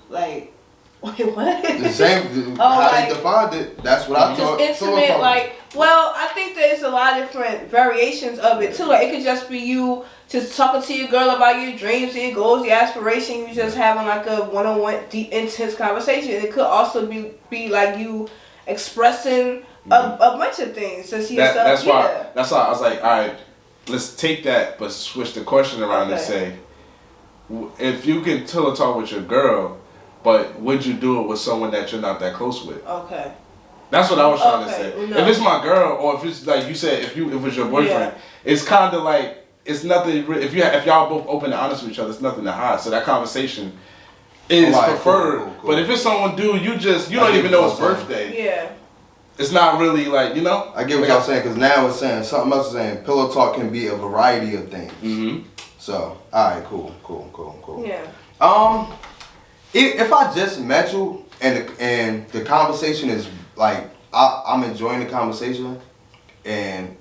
Like. Wait, what? The same, how they defined it, that's what I thought. Just intimate, like, well, I think there's a lot of different variations of it too. Like, it could just be you just talking to your girl about your dreams, your goals, your aspirations. You just having like a one-on-one, deep, intense conversation. It could also be like you expressing a bunch of things. That's why I was like, all right, let's take that, but switch the question around and say, if you can pillow talk with your girl, but would you do it with someone that you're not that close with? Okay. That's what I was trying to say. No. If it's my girl, or if it's like you said, if it's your boyfriend, it's kind of like it's nothing. If y'all both open and honest with each other, it's nothing to hide. So that conversation is preferred. Cool. But if it's someone, dude, you don't even know his birthday. Yeah. It's not really like, you know. I get what y'all saying, because now it's saying something else is saying pillow talk can be a variety of things. Mm-hmm. So, all right, cool. Yeah. If I just met you and the conversation is like I'm enjoying the conversation, and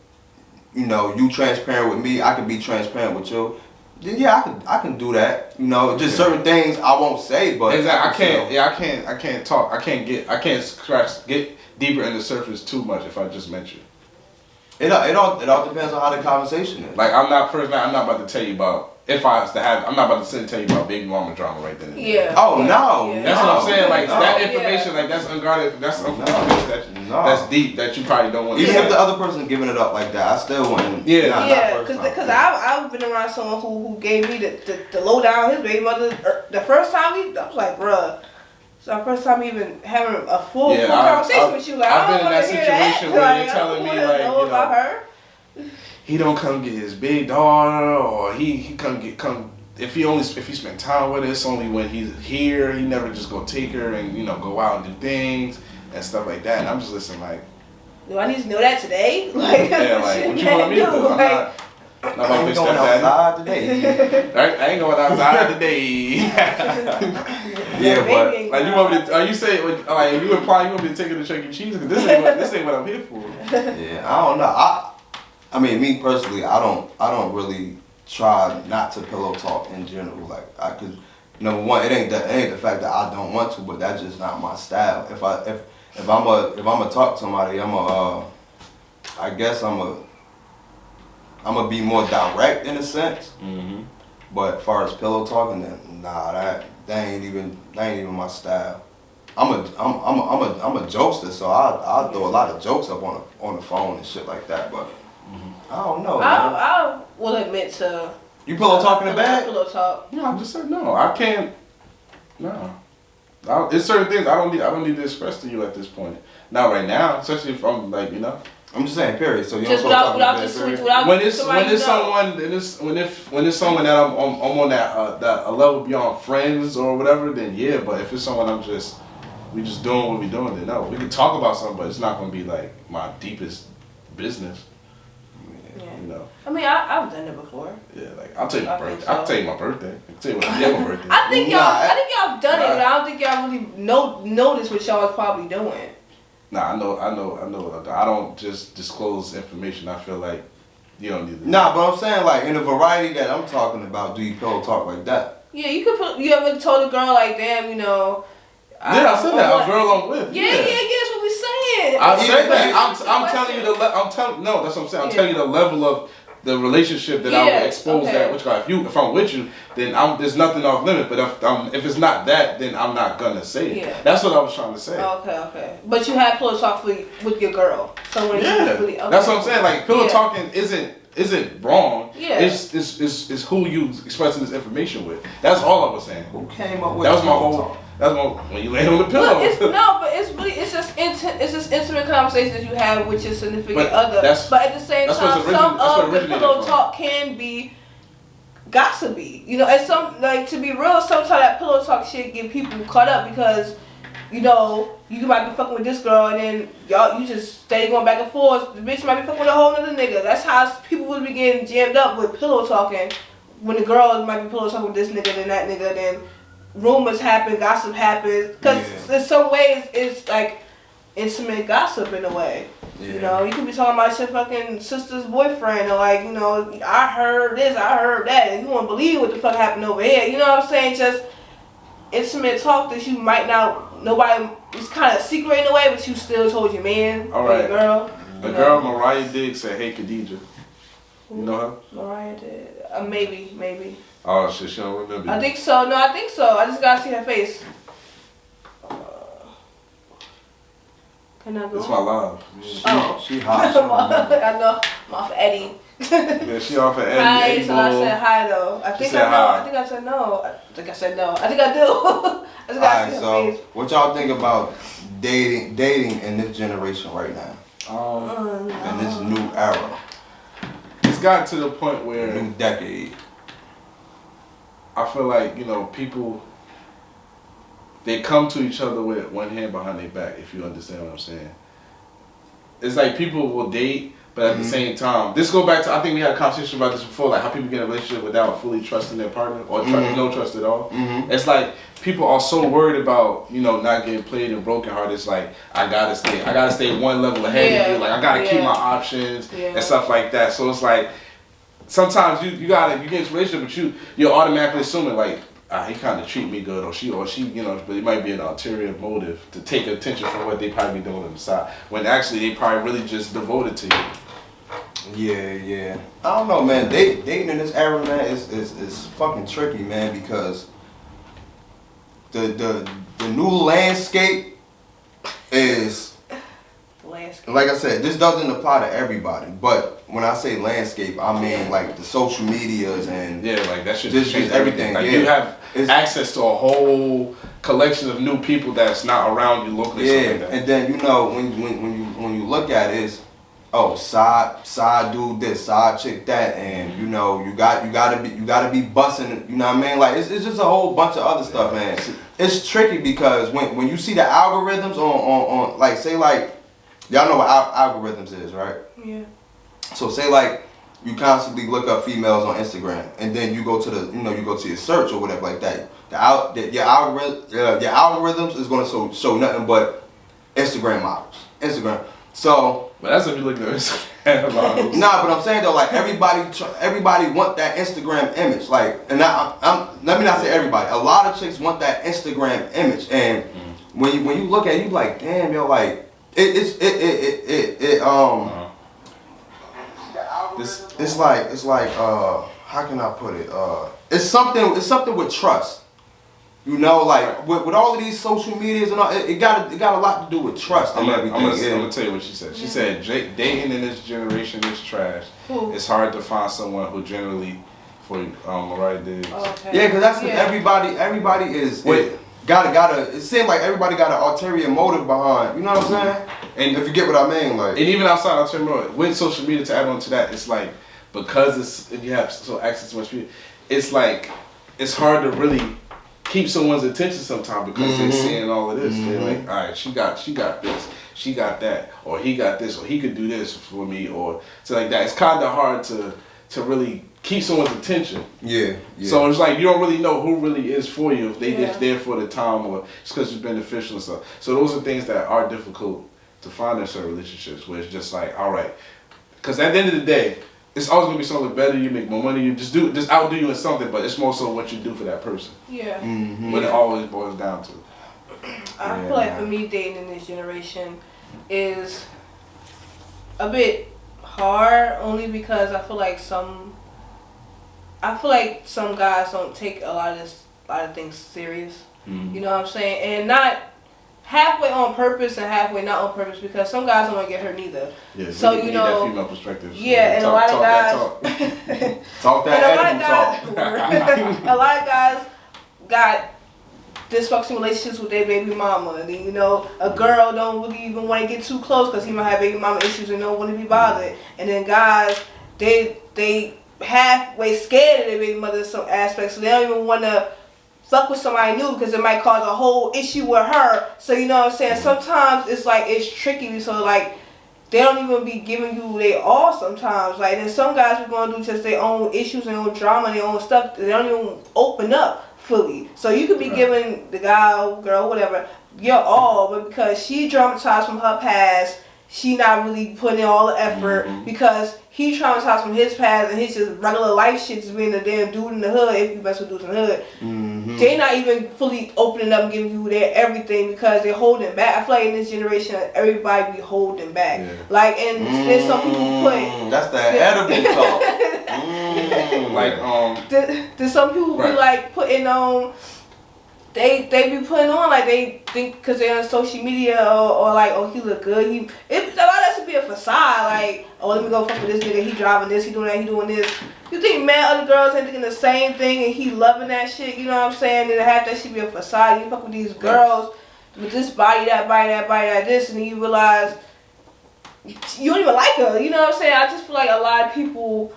you know you transparent with me, I can be transparent with you. Then yeah, I can do that. You know, just certain things I won't say, but exactly. I can't talk. I can't get deeper in the surface too much if I just met you. It all depends on how the conversation is. Like I'm not about to tell you about. If I was to have, I'm not about to sit and tell you about baby mama drama right then and there. Yeah. Oh no. Yeah. That's what I'm saying. Like that information, like that's unguarded. That's that's deep. That you probably don't want. Even if the other person is giving it up like that, I still wouldn't. Because I've been around someone who gave me the lowdown. His baby mother. The first time I was like, bruh. It's our first time even having a full conversation with you. Like, I've been in that situation situation where you're telling me like, you know, about her. He don't come get his big daughter, or he come if he spend time with her, it's only when he's here. He never just go take her and go out and do things and stuff like that. And I'm just listening like, do I need to know that today? Like, yeah, like what you want me to do? I'm not about to going outside today. I ain't going outside today. Yeah, but like you want me to? Are you saying like you imply you want me to take her to Chuck E. Cheese? Because this ain't what I'm here for. Yeah, I don't know. I mean, me personally, I don't really try not to pillow talk in general. Like, cause number one, it ain't the fact that I don't want to, but that's just not my style. If I'm a talk to somebody, I guess I'm a be more direct in a sense. Mm-hmm. But as far as pillow talking, then nah, that ain't even my style. I'm a jokester, so I throw a lot of jokes up on the phone and shit like that, but. I don't know. I will admit to. You pillow talking in bed? Pillow talk. No, I'm just saying no. I can't. No. It's certain things I don't need to express to you at this point. Not right now, especially if I'm like I'm just saying, period. So you just don't without the switch, without when it's someone that I'm on that a level beyond friends or whatever, then yeah. But if it's someone we just doing what we doing, then no. We can talk about something, but it's not gonna be like my deepest business. Yeah. You know. I mean, I've done it before. Yeah, like I'll tell you my I think birthday. so. I'll tell you my birthday. I can tell you what I did on my birthday. I think y'all done it, Nah. but I don't think y'all really notice what y'all was probably doing. Nah, I know. I don't just disclose information. I feel like you don't need to. Nah, but I'm saying like in the variety that I'm talking about, do you pillow talk like that? Yeah, you could put. You ever told a girl like, damn, you know? Yeah, I said that. A girl I'm with. Yeah, that's what we saying. I said that. Yeah. I'm telling you no, that's what I'm saying. I'm telling you the level of the relationship that I would expose that. Which if I'm with you, then there's nothing off limit. But if it's not that, then I'm not gonna say it. Yeah. That's what I was trying to say. Okay. But you had pillow talk with your girl. So when Yeah, really, okay. that's what I'm saying. Like pillow talking isn't wrong. Yeah. It's who you expressing this information with. That's all I was saying. Who came up with That was my pillow whole. talk? That's when you lay on the pillow. But it's just intimate conversations you have with your significant other. But at the same time, some of the pillow talk can be gossipy. You know, and some to be real, sometimes that pillow talk shit get people caught up because, you know, you might be fucking with this girl and then you just stay going back and forth. The bitch might be fucking with a whole other nigga. That's how people would be getting jammed up with pillow talking. When the girl might be pillow talking with this nigga, then that nigga, then rumors happen, gossip happens. Because in some ways, it's like intimate gossip in a way. Yeah. You know, you could be talking about your fucking sister's boyfriend or like, you know, I heard this, I heard that, and you won't believe what the fuck happened over here. You know what I'm saying? Just intimate talk that you might not, nobody, it's kind of secret in a way, but you still told your man or your girl. The girl Mariah Diggs said, "Hey Khadijah." You know her? Mariah did. Maybe. Oh shit, she don't remember. I think so. No, I think so. I just gotta see her face. Can I go? It's my love. She hot. I know. I'm off of Eddie. Yeah, she off of Eddie. Hi, so I said hi though. I think I know. Hi. I think I said no. I think I said no. I think I do. I just gotta see her face. What y'all think about dating in this generation right now? In this new era. It's gotten to the point where new decade. I feel like, you know, people, they come to each other with one hand behind their back, if you understand what I'm saying. It's like people will date, but at the same time, this go back to, I think we had a conversation about this before, like how people get in a relationship without fully trusting their partner or no trust at all. It's like people are so worried about, you know, not getting played and broken heart. It's like, I gotta stay one level ahead of you. Like I gotta keep my options and stuff like that. So it's like, sometimes you get in this relationship, but you're automatically assuming like, he kind of treat me good, or she, you know, but it might be an ulterior motive to take attention from what they probably be doing on the side, when actually they probably really just devoted to you. Yeah. I don't know, man. Dating in this era, man, is fucking tricky, man, because the new landscape is. Like I said, this doesn't apply to everybody, but when I say landscape, I mean like the social medias and like that should just everything. Like you have access to a whole collection of new people that's not around you locally. Yeah, like and then you know when you look at it, it's side dude this, side chick that, and you know you gotta be busting. You know what I mean? Like it's just a whole bunch of other stuff, man. It's tricky because when you see the algorithms on like say like. Y'all know what algorithms is, right? Yeah. So say like you constantly look up females on Instagram, and then you go to your search or whatever like that. Your algorithms is gonna show nothing but Instagram models. So. But that's if you look at Instagram models. Nah, but I'm saying though, like everybody want that Instagram image, like, and let me not say everybody. A lot of chicks want that Instagram image, and when you look at it, you like, damn, yo, like. It's like how can I put it? It's something with trust. You know, like with all of these social medias and all, it got a lot to do with trust and everything. I'm gonna tell you what she said. She said dating in this generation is trash. It's hard to find someone who generally for Mariah Diggs. Okay. Yeah, because that's everybody is. It seems like everybody got an ulterior motive behind, you know what I'm saying? And if you get what I mean, like. And even outside ulterior motive, with social media to add on to that, it's like, because you have access to much people, it's like, it's hard to really keep someone's attention sometimes because they're seeing all of this. They're like, all right, she got this. she got that, or he got this, or he could do this for me, or so like that. It's kind of hard to really keep someone's attention. Yeah. So it's like you don't really know who really is for you, if they just there for the time or just because it's beneficial and stuff. So those are things that are difficult to find in certain relationships, where it's just like, all right, because at the end of the day, it's always gonna be something better. You make more money. You just outdo you in something, but it's more so what you do for that person. Yeah. What it always boils down to. I feel like for me, dating in this generation is a bit hard, only because I feel like some guys don't take a lot of things serious. You know what I'm saying? And not halfway on purpose and halfway not on purpose, because some guys don't want to get hurt neither. Yeah, so you know, that female perspective. Yeah, and a lot of guys talk that edible talk. A lot of guys got dysfunctional relationships with their baby mama. And then, you know, a girl don't really even want to get too close because he might have baby mama issues and don't want to be bothered. And then guys, they halfway scared of their baby mother in some aspects, so they don't even want to fuck with somebody new because it might cause a whole issue with her. So you know what I'm saying? Sometimes it's like it's tricky. So like they don't even be giving you their all sometimes. Like then some guys are gonna do just their own issues and their own drama and their own stuff. They don't even open up fully. So you could be giving the guy, girl, whatever, your all, but because she traumatized from her past, she not really putting in all the effort because he traumatized from his past and his just regular life shit just being a damn dude in the hood, if you mess with dudes in the hood. They not even fully opening up and giving you their everything because they're holding back. I feel like in this generation, everybody be holding back. Like, and there's some people put... That's that edible talk. Like, there's some people be like putting on... They be putting on like they think because they're on social media or like, oh, he look good. A lot of that should be a facade. Like, oh, let me go fuck with this nigga. He driving this. He doing that. He doing this. You think mad other girls ain't thinking the same thing and he loving that shit? You know what I'm saying? And half that should be a facade. You fuck with these girls with this body, that body, that body, that this, and then you realize you don't even like her. You know what I'm saying? I just feel like a lot of people.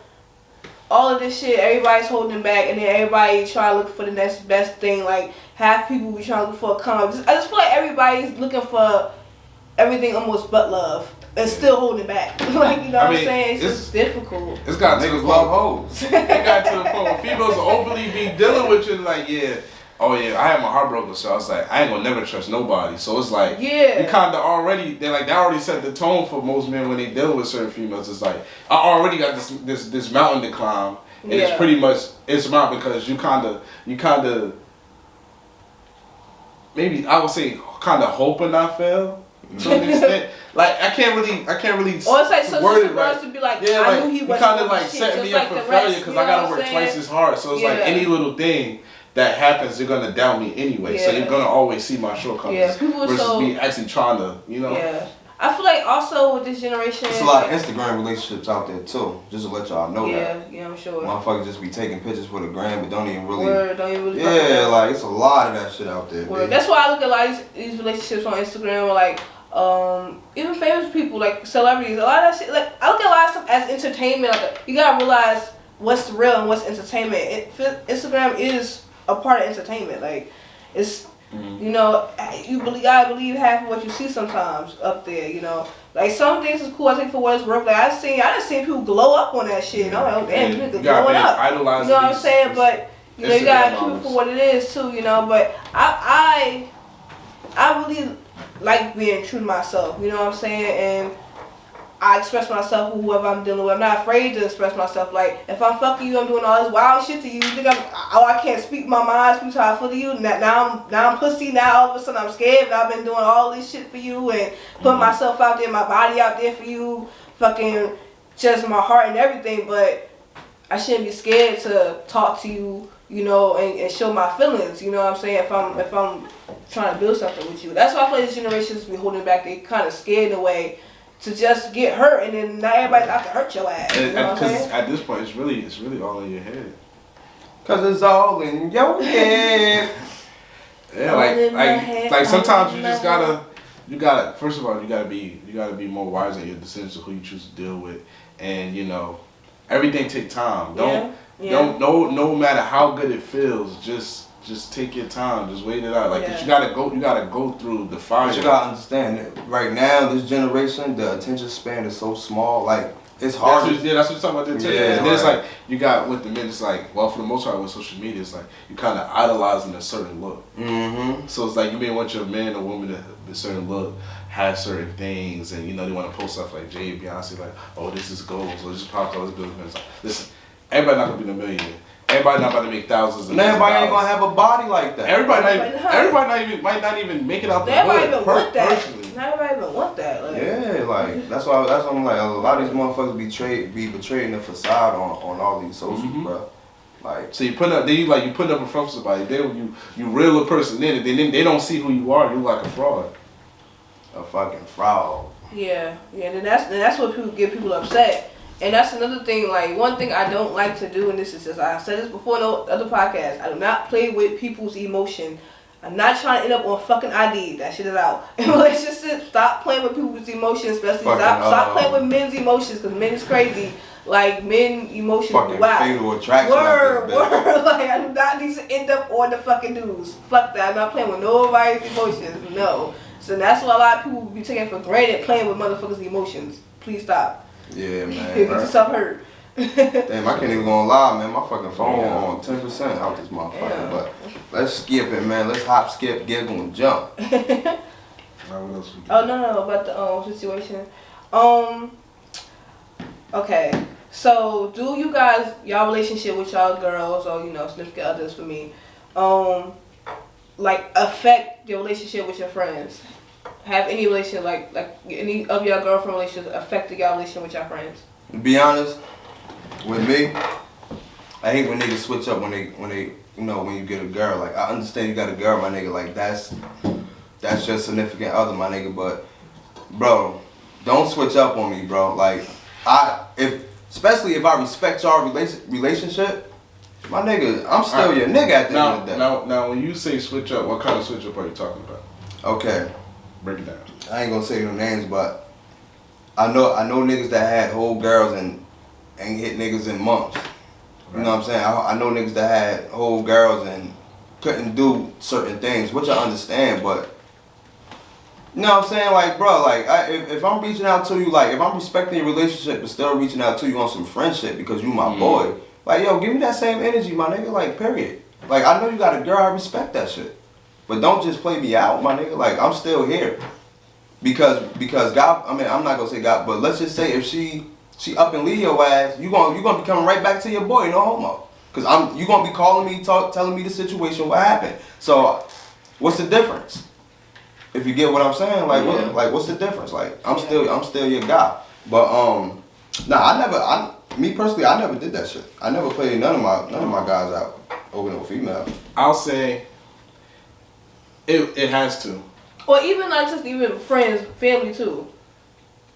All of this shit, everybody's holding back, and then everybody try to look for the next best thing. Like, half people be trying to look for a come up. I just feel like everybody's looking for everything almost but love, and still holding back. Like, you know what I'm saying? It's just difficult. It's got to the love hoes. It got to the point where females will openly be dealing with you like, oh yeah, I had my heart broken, so I was like, I ain't gonna never trust nobody. So it's like, you kind of already, they already set the tone for most men when they deal with certain females. It's like, I already got this mountain to climb, and it's pretty much it's a mountain because you kind of, maybe I would say kind of hoping I fail to an extent. Like I can't really. Or it's like some girls to be like, I knew he was kind of like setting me up for failure because I gotta work twice as hard. So it's like any little thing that happens, they're gonna doubt me anyway. So you're gonna always see my shortcomings versus me actually trying to, you know. Yeah. I feel like also with this generation, there's a lot of Instagram relationships out there too. Just to let y'all know that. Yeah, I'm sure. Motherfuckers just be taking pictures for the gram, but don't even really. Like it's a lot of that shit out there. That's why I look at a lot of these relationships on Instagram, or like even famous people, like celebrities. A lot of that shit. Like I look at a lot of stuff as entertainment. Like you gotta realize what's real and what's entertainment. Instagram is a part of entertainment. Like it's. You know, you gotta believe half of what you see sometimes up there. You know, like some things is cool. I think for what it's worth. Like I done seen people glow up on that shit. And I'm like, oh damn, you nigga glowing up. You know what I'm saying? But you know, you gotta keep it for what it is too. You know, but I really like being true to myself. You know what I'm saying? And I express myself with whoever I'm dealing with. I'm not afraid to express myself. Like, if I'm fucking you, I'm doing all this wild shit to you. You think I can't speak my mind, speak how I feel to you. Now I'm pussy. Now all of a sudden I'm scared. But I've been doing all this shit for you and putting myself out there, my body out there for you. Fucking just my heart and everything. But I shouldn't be scared to talk to you, you know, and show my feelings. You know what I'm saying? If I'm trying to build something with you. That's why I feel like this generation's be holding back. They kind of scared away to just get hurt, and then now everybody's out to hurt your ass. Because at this point, it's really all in your head. Cause it's all in your head. like sometimes you just gotta. First of all, you gotta be more wise in your decisions of who you choose to deal with, and you know, everything take time. No matter how good it feels, just just take your time, just wait it out. Like, 'cause you gotta go through the fire. But you gotta understand that right now, this generation, the attention span is so small. Like, it's hard. That's what you're talking about. The attention. Yeah, And then it's right. like you got with the men. It's like, well, for the most part with social media, it's like you kind of idolizing a certain look. Mm-hmm. So it's like you may want your man or woman to have a certain look, have certain things, and you know they want to post stuff like Jay, Beyonce, like, oh, this is goals, or this is pop, this business. It's like, listen, everybody not gonna be a millionaire. Everybody not about to make thousands. And everybody ain't gonna have a body like that. Everybody might not even make it out the Everybody hood. even want that. Personally. Not everybody even want that. Like. Yeah, like that's why I'm like, a lot of these motherfuckers be betraying the facade on all these socials, bro. Like, so you put up, you put up in front of somebody. You reel a person in, and then they don't see who you are. You like a fraud. a fucking fraud. Yeah, and that's what get people upset. And that's another thing, like, one thing I don't like to do, and this is just, I said this before in other podcasts, I do not play with people's emotion. I'm not trying to end up on fucking ID. That shit is out. In relationships, stop playing with people's emotions, especially stop playing with men's emotions, because men is crazy. Like, men emotions, fucking wow. fatal attraction. Word. Like, I do not need to end up on the fucking news. Fuck that. I'm not playing with nobody's emotions. No. So that's why a lot of people be taking for granted playing with motherfuckers' emotions. Please stop. Yeah, man. Get yourself hurt. Damn, I can't even go on live, man. My fucking phone on 10% out this motherfucker. Yeah. But let's skip it, man. Let's hop, skip, giggle, and jump. What else we Oh no, about the situation. Okay. So do you guys, y'all relationship with y'all girls or significant others for me, like affect your relationship with your friends? Have any relationship like any of your girlfriend relationships affected y'all relationship with your friends? To be honest, with me, I hate when niggas switch up when they when you get a girl. Like, I understand you got a girl, my nigga. Like, that's your significant other, my nigga. But bro, don't switch up on me, bro. Like, especially if I respect y'all relationship, my nigga, I'm still your nigga at the end of the day. Now, when you say switch up, what kind of switch up are you talking about? Okay. Break it down. I ain't gonna say no names, but I know niggas that had whole girls and ain't hit niggas in months. You know what I'm saying? I know niggas that had whole girls and couldn't do certain things, which I understand, but you know what I'm saying? Like, bro, like, if I'm reaching out to you, like, if I'm respecting your relationship but still reaching out to you on some friendship because you my boy, like, yo, give me that same energy, my nigga, like, period. Like, I know you got a girl, I respect that shit. But don't just play me out, my nigga. Like, I'm still here. Because God, I mean, I'm not gonna say God, but let's just say if she up and leave your ass, you gonna be coming right back to your boy, no homo. Cause you gonna be calling me, telling me the situation, what happened. So, what's the difference? If you get what I'm saying, like, what's the difference? Like, I'm still your guy. But me personally, I never did that shit. I never played none of my guys out over no female. I'll say it has to. Or even not just even friends, family too.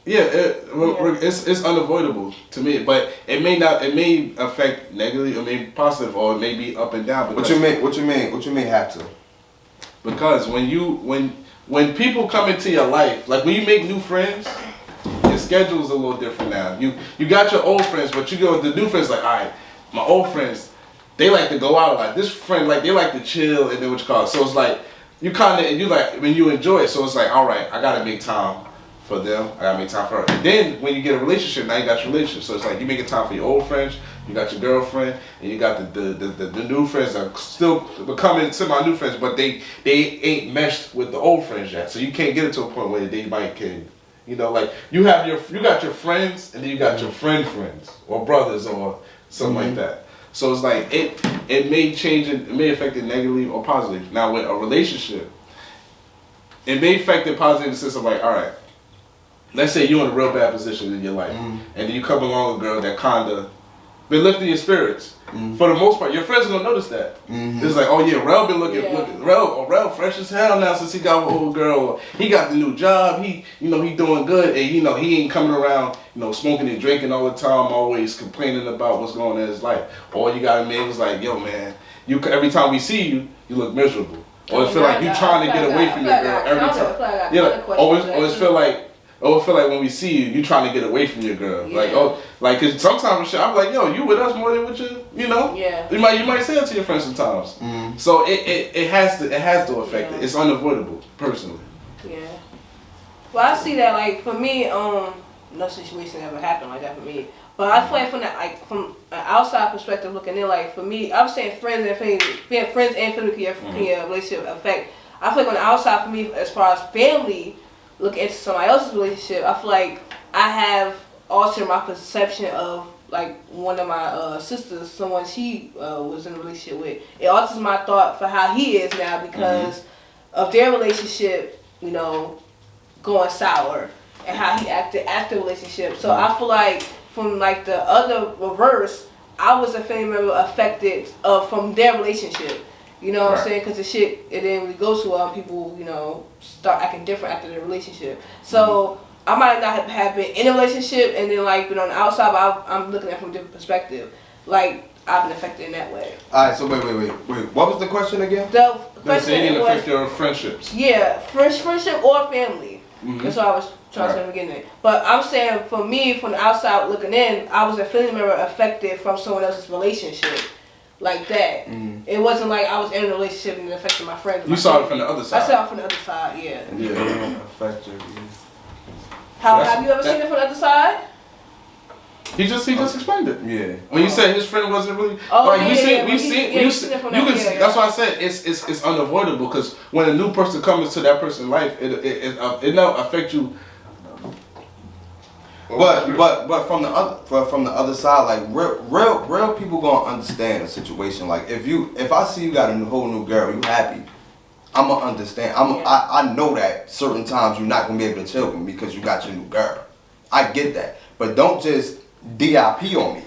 Yeah, it's unavoidable to me, but it may affect negatively, it may be positive, or it may be up and down. What you mean have to? Because when people come into your life, like when you make new friends, your schedule's a little different now. You got your old friends, but you go with the new friends, like, all right, my old friends, they like to go out, like this friend, like they like to chill and do what you call it. So it's like you like when you enjoy it, so it's like, all right, I gotta make time for them, I gotta make time for her. And then when you get a relationship, now you got your relationship. So it's like you making time for your old friends, you got your girlfriend, and you got the new friends that are still becoming semi-new friends, but they ain't meshed with the old friends yet. So you can't get it to a point where they might can, like you got your friends, and then you got your friends or brothers or something like that. So it's like it may change it may affect it negatively or positively. Now with a relationship, it may affect it positively in the sense of like, all right, let's say you're in a real bad position in your life, and then you come along with a girl that kinda been lifting your spirits. For the most part, your friends are gonna notice that. It's like, oh yeah, Rel been looking Rel fresh as hell now since he got with old girl. He got the new job. He doing good, and he ain't coming around smoking and drinking all the time, always complaining about what's going on in his life. Or you got a man who's like, yo man, every time we see you, you look miserable. Or it feel like you trying to get away from your girl every time. Yeah, always feel like or feel like when we see you, you trying to get away from your girl. Yeah. Like, oh, like, cause sometimes shit, I'm like, yo, you with us more than with you know? Yeah. You might say it to your friends sometimes. So it has to affect it. It's unavoidable, personally. Yeah. Well, I see that, like, for me, no situation ever happened like that for me. But I feel like from an outside perspective looking in, like, for me, I'm saying friends and family can your relationship affect. I feel like on the outside for me, as far as family, looking into somebody else's relationship, I feel like I have altered my perception of, like, one of my sisters, someone she was in a relationship with. It alters my thought for how he is now because of their relationship, you know, going sour and how he acted after the relationship. So I feel like from, like, the other reverse, I was a family member affected from their relationship. You know what I'm saying? Because the shit, it didn't really go so well and people, you know, start acting different after their relationship. So I might not have been in a relationship and then, like, been on the outside, but I'm looking at it from a different perspective. Like, I've been affected in that way. Alright, so wait. What was the question again? The Does question dating was, affect your friendships? yeah, friendship or family. That's what I was trying to say in the beginning. But I'm saying, for me, from the outside looking in, I was a family member affected from someone else's relationship. Like that. It wasn't like I was in a relationship and it affected my friends. You saw it from the other side. I saw it from the other side, yeah. Yeah, affected. Have you ever seen it from the other side? He just explained it. Yeah. When you said his friend wasn't really, we've seen. That's why I said it's unavoidable because when a new person comes into that person's life, it not affect you. But from the other side, like real people gonna understand the situation. Like if I see you got a whole new girl, you happy, I'ma understand. I know that certain times you're not gonna be able to chill with me because you got your new girl. I get that, but don't just DIP on me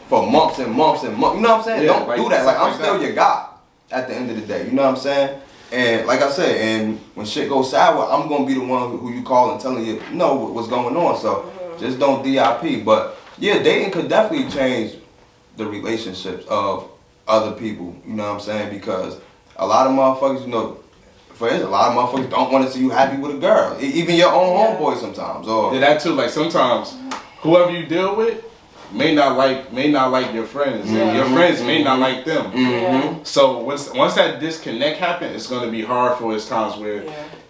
for months and months and months. You know what I'm saying? Yeah, Don't do that. Like I'm still your guy at the end of the day. You know what I'm saying? And like I said, and when shit goes sour, I'm gonna be the one who you call and telling you what's going on. So just don't DIP. But yeah, dating could definitely change the relationships of other people. You know what I'm saying? Because a lot of motherfuckers, you know, for instance, a lot of motherfuckers don't want to see you happy with a girl. Even your own homeboy sometimes. Or yeah, that too. Like sometimes, whoever you deal with may not like your friends, and your friends may not like them. So once that disconnect happens, it's gonna be hard for us times where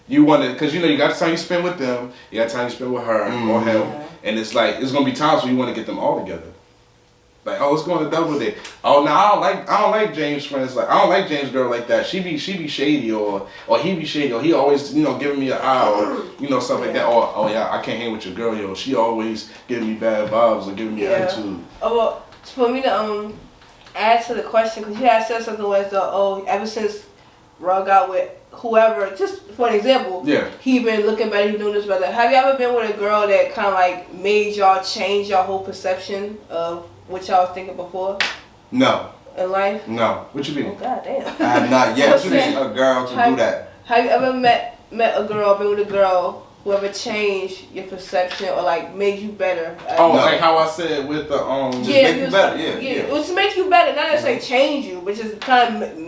you want to, because you know you got time you spend with them, you got time you spend with her or him, and it's like it's gonna be times where you want to get them all together. Like, oh, it's going to double date. Oh, now I don't like James' friends. Like, I don't like James' girl like that. She be shady or he be shady or he always, you know, giving me an eye or, you know, stuff like that. Or, oh yeah, I can't hang with your girl, yo. She always giving me bad vibes or giving me attitude. Oh, well, for me to add to the question, because you had said something was ever since Rug got with whoever, just for an example, he been looking better, he doing this better. Have you ever been with a girl that kind of like made y'all change your whole perception of what y'all was thinking before? No. In life? No. What you mean? Oh, God damn. I have not yet seen a girl to do that. Have you ever met a girl, been with a girl, who ever changed your perception or like made you better? Like how I said with the just make you better, yeah. It was to make you better, not necessarily change you, but just kind of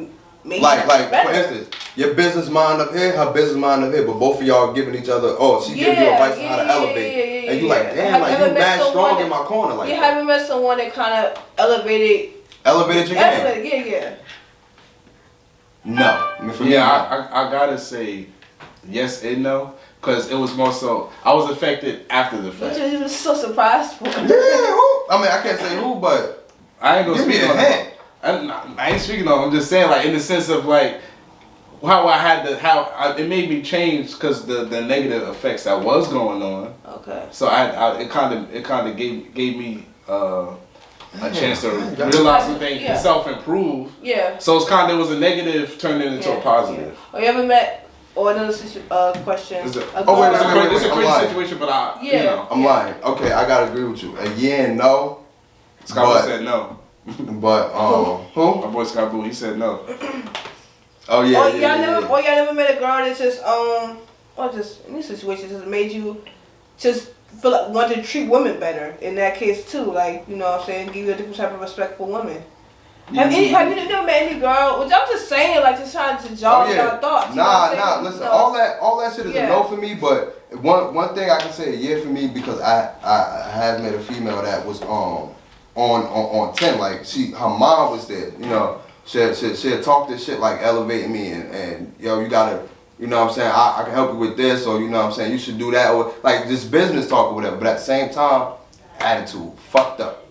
make you like better. For instance, your business mind up here, her business mind up here, but both of y'all giving each other, she gives you advice on how to elevate. And you like, damn, like you mad strong in my corner. Like, have you met someone that kind of elevated your game? Yeah. No. I gotta say yes and no, because it was more so, I was affected after the fact. Which you was so surprised for. Yeah, who? I mean, I can't say who, but I ain't gonna give speak me a on hint. I ain't speaking on. I'm just saying, like in the sense of like how it made me change because the negative effects that was going on. Okay. So it kind of gave me a chance to realize some things and self-improve. Yeah. So it's it was a negative turned into a positive. Yeah. You ever met? Or another question. It's a crazy situation, but you know. I'm lying. Okay, I gotta agree with you. A yeah and no. Scott said no. But who? My boy Scott Boo, he said no. Oh yeah. Y'all never met a girl that's just or just in this situation just made you just feel like want to treat women better in that case too, like, you know what I'm saying, give you a different type of respect for women. Have you never met any girl? Which I'm just saying, like, just trying to jog my thoughts. You know what I'm Listen, saying? all that shit is a no for me. But one thing I can say a yeah for me because I have met a female that was on 10. Like her mom was there. You know, she had talked this shit like elevating me and yo, you gotta. You know what I'm saying? I can help you with this, or you know what I'm saying, you should do that, or like this business talk or whatever. But at the same time, attitude fucked up.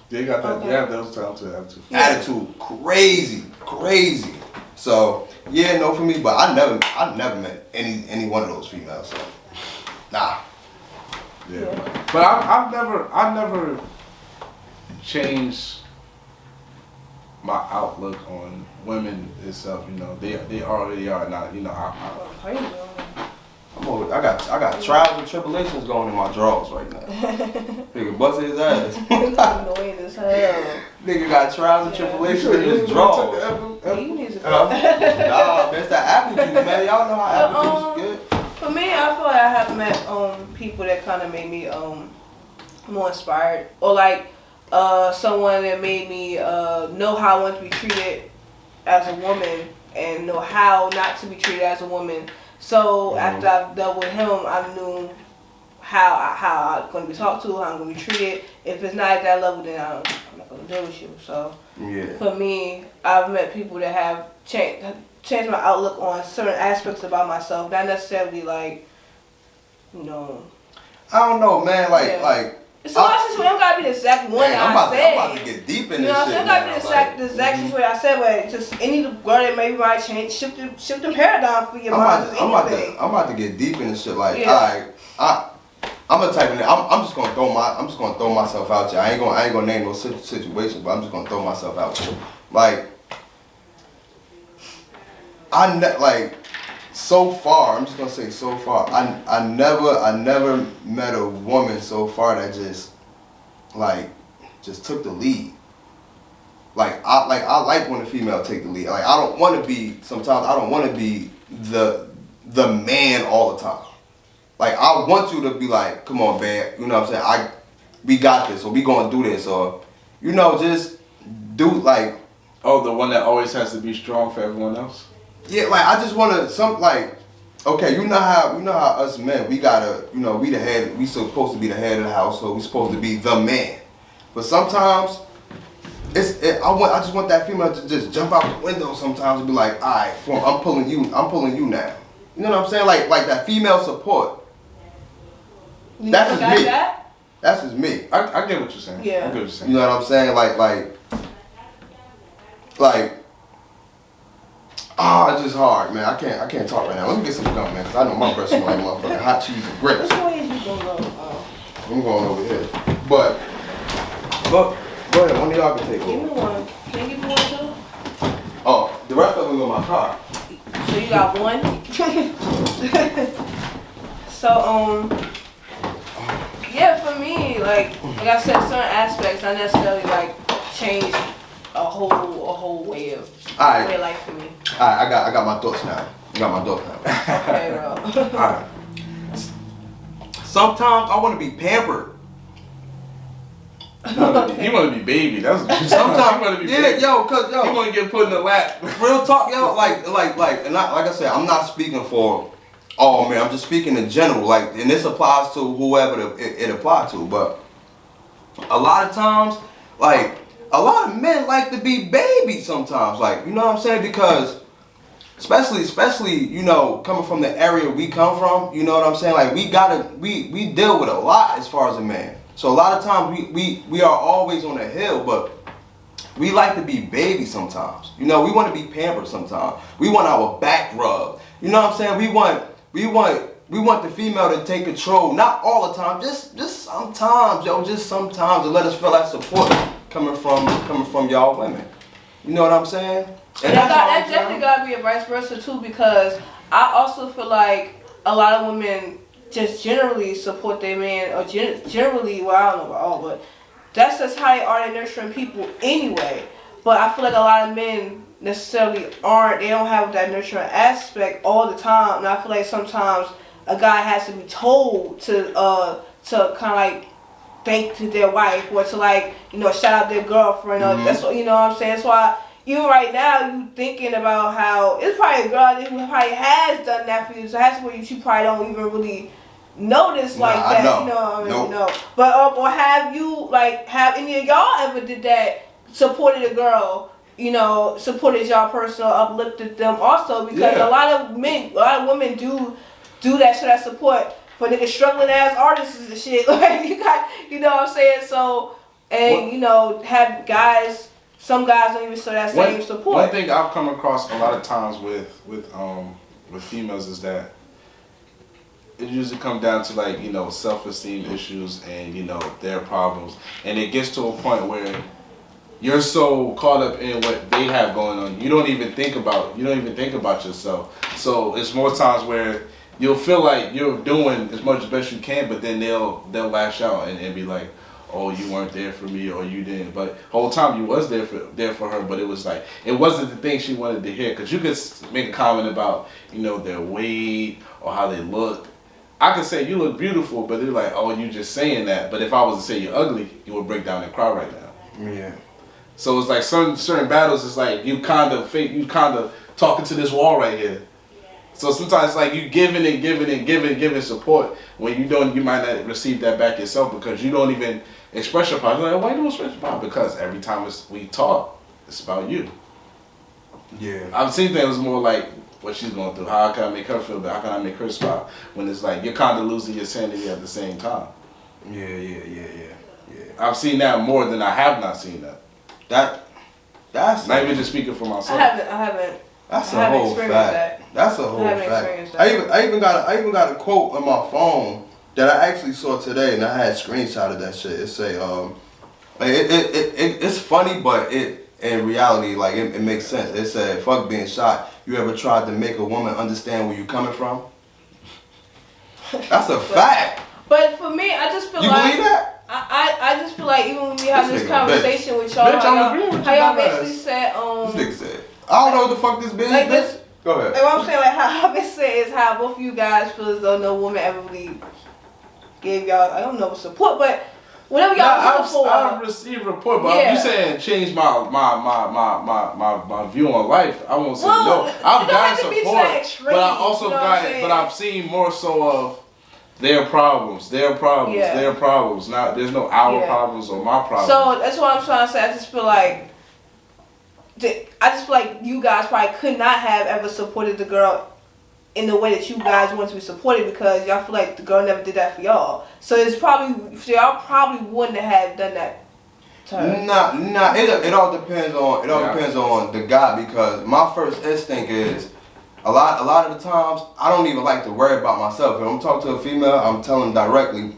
They got that. They have those times to attitude. Attitude crazy. So yeah, no for me. But I never met any one of those females. So nah. Yeah. But I've never changed my outlook on women itself. You know, they already are not. You know, I got trials and tribulations going in my drawers right now. Nigga bust his ass. Annoying as hell. Nigga got trials and tribulations in his drawers. You need to Nah, man, it's that apple juice, man. Y'all know how apple juice is good. For me, I feel like I have met people that kind of made me more inspired, or like someone that made me know how I want to be treated as a woman and know how not to be treated as a woman. So after I've dealt with him, I knew how I'm going to be talked to, how I'm going to be treated. If it's not at that level, then I'm not going to deal with you. So for me, I've met people that have changed my outlook on certain aspects about myself. Not necessarily like, you know. I don't know, man. Like. It's a lot of situations. It don't gotta be the exact one I'm I said. I'm about to get deep in you this know, shit. it don't gotta be the exact situation I said, but just any girl that maybe might change, shift the paradigm for your mind. I'm about to get deep in this shit. Like, alright, I'm a type of nigga. I'm just gonna throw myself out there. I ain't gonna name no situation, but I'm just gonna throw myself out there. Like, so far, I'm just gonna say so far, I never met a woman so far that just took the lead. I like when a female take the lead. Like I don't want to be the man all the time. Like I want you to be like, come on, babe, you know what I'm saying? We got this, or we gonna do this, or you know, just do like. Oh, the one that always has to be strong for everyone else. Yeah, like I just wanna okay, you know how us men, we gotta, you know, we the head, we supposed to be the head of the household, we supposed to be the man. But sometimes I just want that female to just jump out the window sometimes and be like, alright, I'm pulling you now. You know what I'm saying? Like that female support. That's just me. That's just me. I get what you're saying. Yeah. I get what you're saying. You know what I'm saying? It's just hard, man. I can't talk right now. Let me get some gum, man, because I know my breath smells like motherfucking hot cheese and grapes. Which way is you gonna go? I'm going over here. But go ahead, one of y'all can take Give me over. one. Can you give me one too? Oh, the rest of them in my car. So you got one? So, yeah, for me, like I said, certain aspects not necessarily like change a whole way of life for me. Alright, I got my thoughts now. Okay, bro. Alright. Sometimes I want to be pampered. He want to be baby. That's sometimes. He want to be Yeah, baby. yo, cause yo. He want to get put in the lap. Real talk, yo. Like I said, I'm not speaking for all men. I'm just speaking in general. Like, and this applies to whoever it applies to. But a lot of times, like a lot of men like to be babies sometimes. Like, you know what I'm saying? Because especially, you know, coming from the area we come from, you know what I'm saying? Like we deal with a lot as far as a man. So a lot of times we are always on a hill, but we like to be babies sometimes. You know, we want to be pampered sometimes. We want our back rubbed. You know what I'm saying? We want the female to take control. Not all the time, just sometimes, yo, just sometimes to let us feel that support coming from y'all women. You know what I'm saying? And that definitely gotta be a vice versa too, because I also feel like a lot of women just generally support their man, or generally, well, I don't know about all, but that's just how they are nurturing people anyway. But I feel like a lot of men necessarily aren't. They don't have that nurturing aspect all the time, and I feel like sometimes a guy has to be told to kind of like thank to their wife or to like, you know, shout out their girlfriend. Or that's what, you know what I'm saying. That's why even right now you thinking about how it's probably a girl who probably has done that for you. So that's where you probably don't even really notice like that. I know. You know, I mean, Nope. no. But or have you like have any of y'all ever did that? Supported a girl, you know, supported y'all personal, uplifted them also because Yeah. a lot of women do that sort of support for niggas struggling ass artists and shit. Like you got, you know what I'm saying? So and you know have guys, some guys don't even show that same support. One thing I've come across a lot of times with females is that it usually comes down to like, you know, self-esteem issues and, you know, their problems, and it gets to a point where you're so caught up in what they have going on, you don't even think about yourself. So it's more times where you'll feel like you're doing as much as best you can, but then they'll lash out and be like, oh, you weren't there for me, or you didn't. But whole time you was there for her, but it was like it wasn't the thing she wanted to hear. Cause you could make a comment about, you know, their weight or how they look. I could say you look beautiful, but they're like, oh, you just saying that. But if I was to say you're ugly, you would break down and cry right now. Yeah. So it's like certain battles. It's like you kind of talking to this wall right here. So sometimes it's like you giving support when you might not receive that back yourself because you don't even express your problem. Like, why you don't express your problem? Because every time we talk, it's about you. Yeah. I've seen things more like what she's going through. How can I make her feel better? How can I make her smile? When it's like you're kind of losing your sanity at the same time. Yeah. I've seen that more than I have not seen that. That's Not even just speaking for myself. I haven't. That's I a haven't whole experienced fact. that. That's a whole I haven't fact. experienced that. I even got a quote on my phone that I actually saw today, and I had screenshotted that shit. It say, it's funny, but in reality, like it makes sense. It said, "Fuck being shot. You ever tried to make a woman understand where you coming from?" That's a fact. But for me, I just feel You like believe that? I just feel like even when we have This this nigga conversation with y'all, Bitch, I'm agreeing with you, how y'all dumbass. basically said This nigga said, "I don't know what the fuck this bitch." like this. Go ahead. Like what I'm saying, like how I've been saying is how both of you guys feel as though no woman ever really gave y'all, I don't know, support, but whatever y'all was looking for. I've received report, but Yeah. if you saying change my view on life, I won't say Well, no. it I've don't have got to be to support, that extreme, but I also you know what got I'm it. saying? But I've seen more so of their problems. Not there's no our Yeah. problems or my problems. So that's what I'm trying to say. I just feel like you guys probably could not have ever supported the girl in the way that you guys want to be supported because y'all feel like the girl never did that for y'all. So it's probably y'all probably wouldn't have done that to her. Nah. It all depends on the guy because my first instinct is a lot of the times I don't even like to worry about myself. If I'm talking to a female, I'm telling them directly.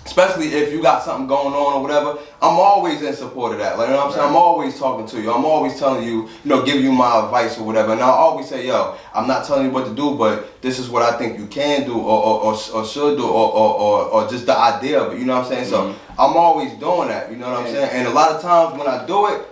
Especially if you got something going on or whatever, I'm always in support of that. Like, you know what I'm saying? I'm always talking to you. I'm always telling you, giving you my advice or whatever. And I always say, yo, I'm not telling you what to do, but this is what I think you can do or should do or just the idea of it. You know what I'm saying? So I'm always doing that. You know what I'm saying? And a lot of times when I do it,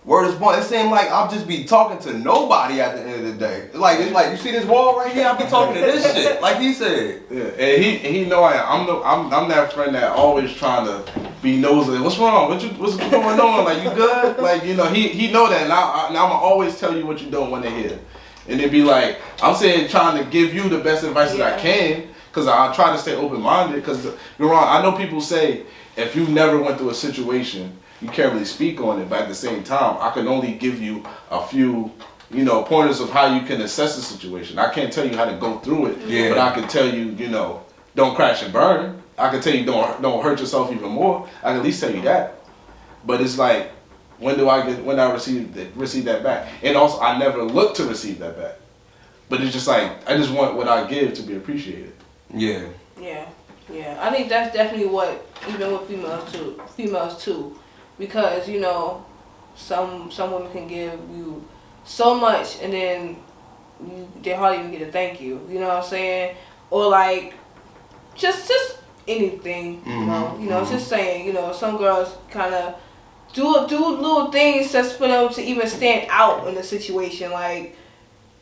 word is born. It seems like I'll just be talking to nobody at the end of the day. It's like you see this wall right here. I'll be talking to this shit, like he said. Yeah, and he know I'm that friend that always trying to be nosy. What's wrong? What's going on? Like you good? Like he know that. And I'm always tell you what you're doing when they're here. And it be like I'm saying trying to give you the best advice that I can because I try to stay open minded. Because you're wrong. I know people say if you never went through a situation, you can't really speak on it, but at the same time, I can only give you a few, pointers of how you can assess the situation. I can't tell you how to go through it, but I can tell you, don't crash and burn. I can tell you don't hurt yourself even more. I can at least tell you that. But it's like, when I receive that back? And also, I never look to receive that back. But it's just like, I just want what I give to be appreciated. Yeah. Yeah. I think that's definitely what, even with females too. Because, some women can give you so much and then they hardly even get a thank you. You know what I'm saying? Or like, just anything, just saying, some girls kind of do little things just for them to even stand out in a situation. Like,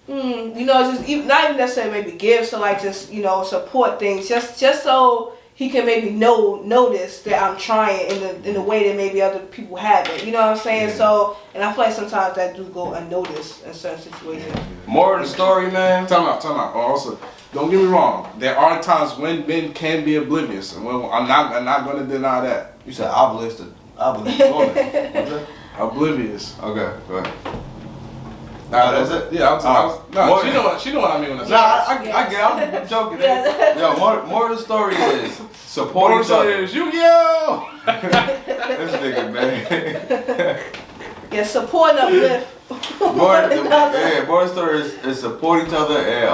just not even necessarily maybe give, so like just, support things just so he can maybe notice that I'm trying in the way that maybe other people haven't. You know what I'm saying? Yeah. So, and I feel like sometimes that do go unnoticed in certain situations. More of the story, man. Time out. Also, don't get me wrong. There are times when men can be oblivious, and I'm not going to deny that. You said oblivious to woman. Oblivious. Okay, go ahead. That's it. Yeah, more, she know what I mean when I say. Nah, I get it. I'm joking. Yeah. Yo, more of the story is support More each other. is Yu-Gi-Oh! This nigga, man. Yeah, support and uplift. More of the story is support each other and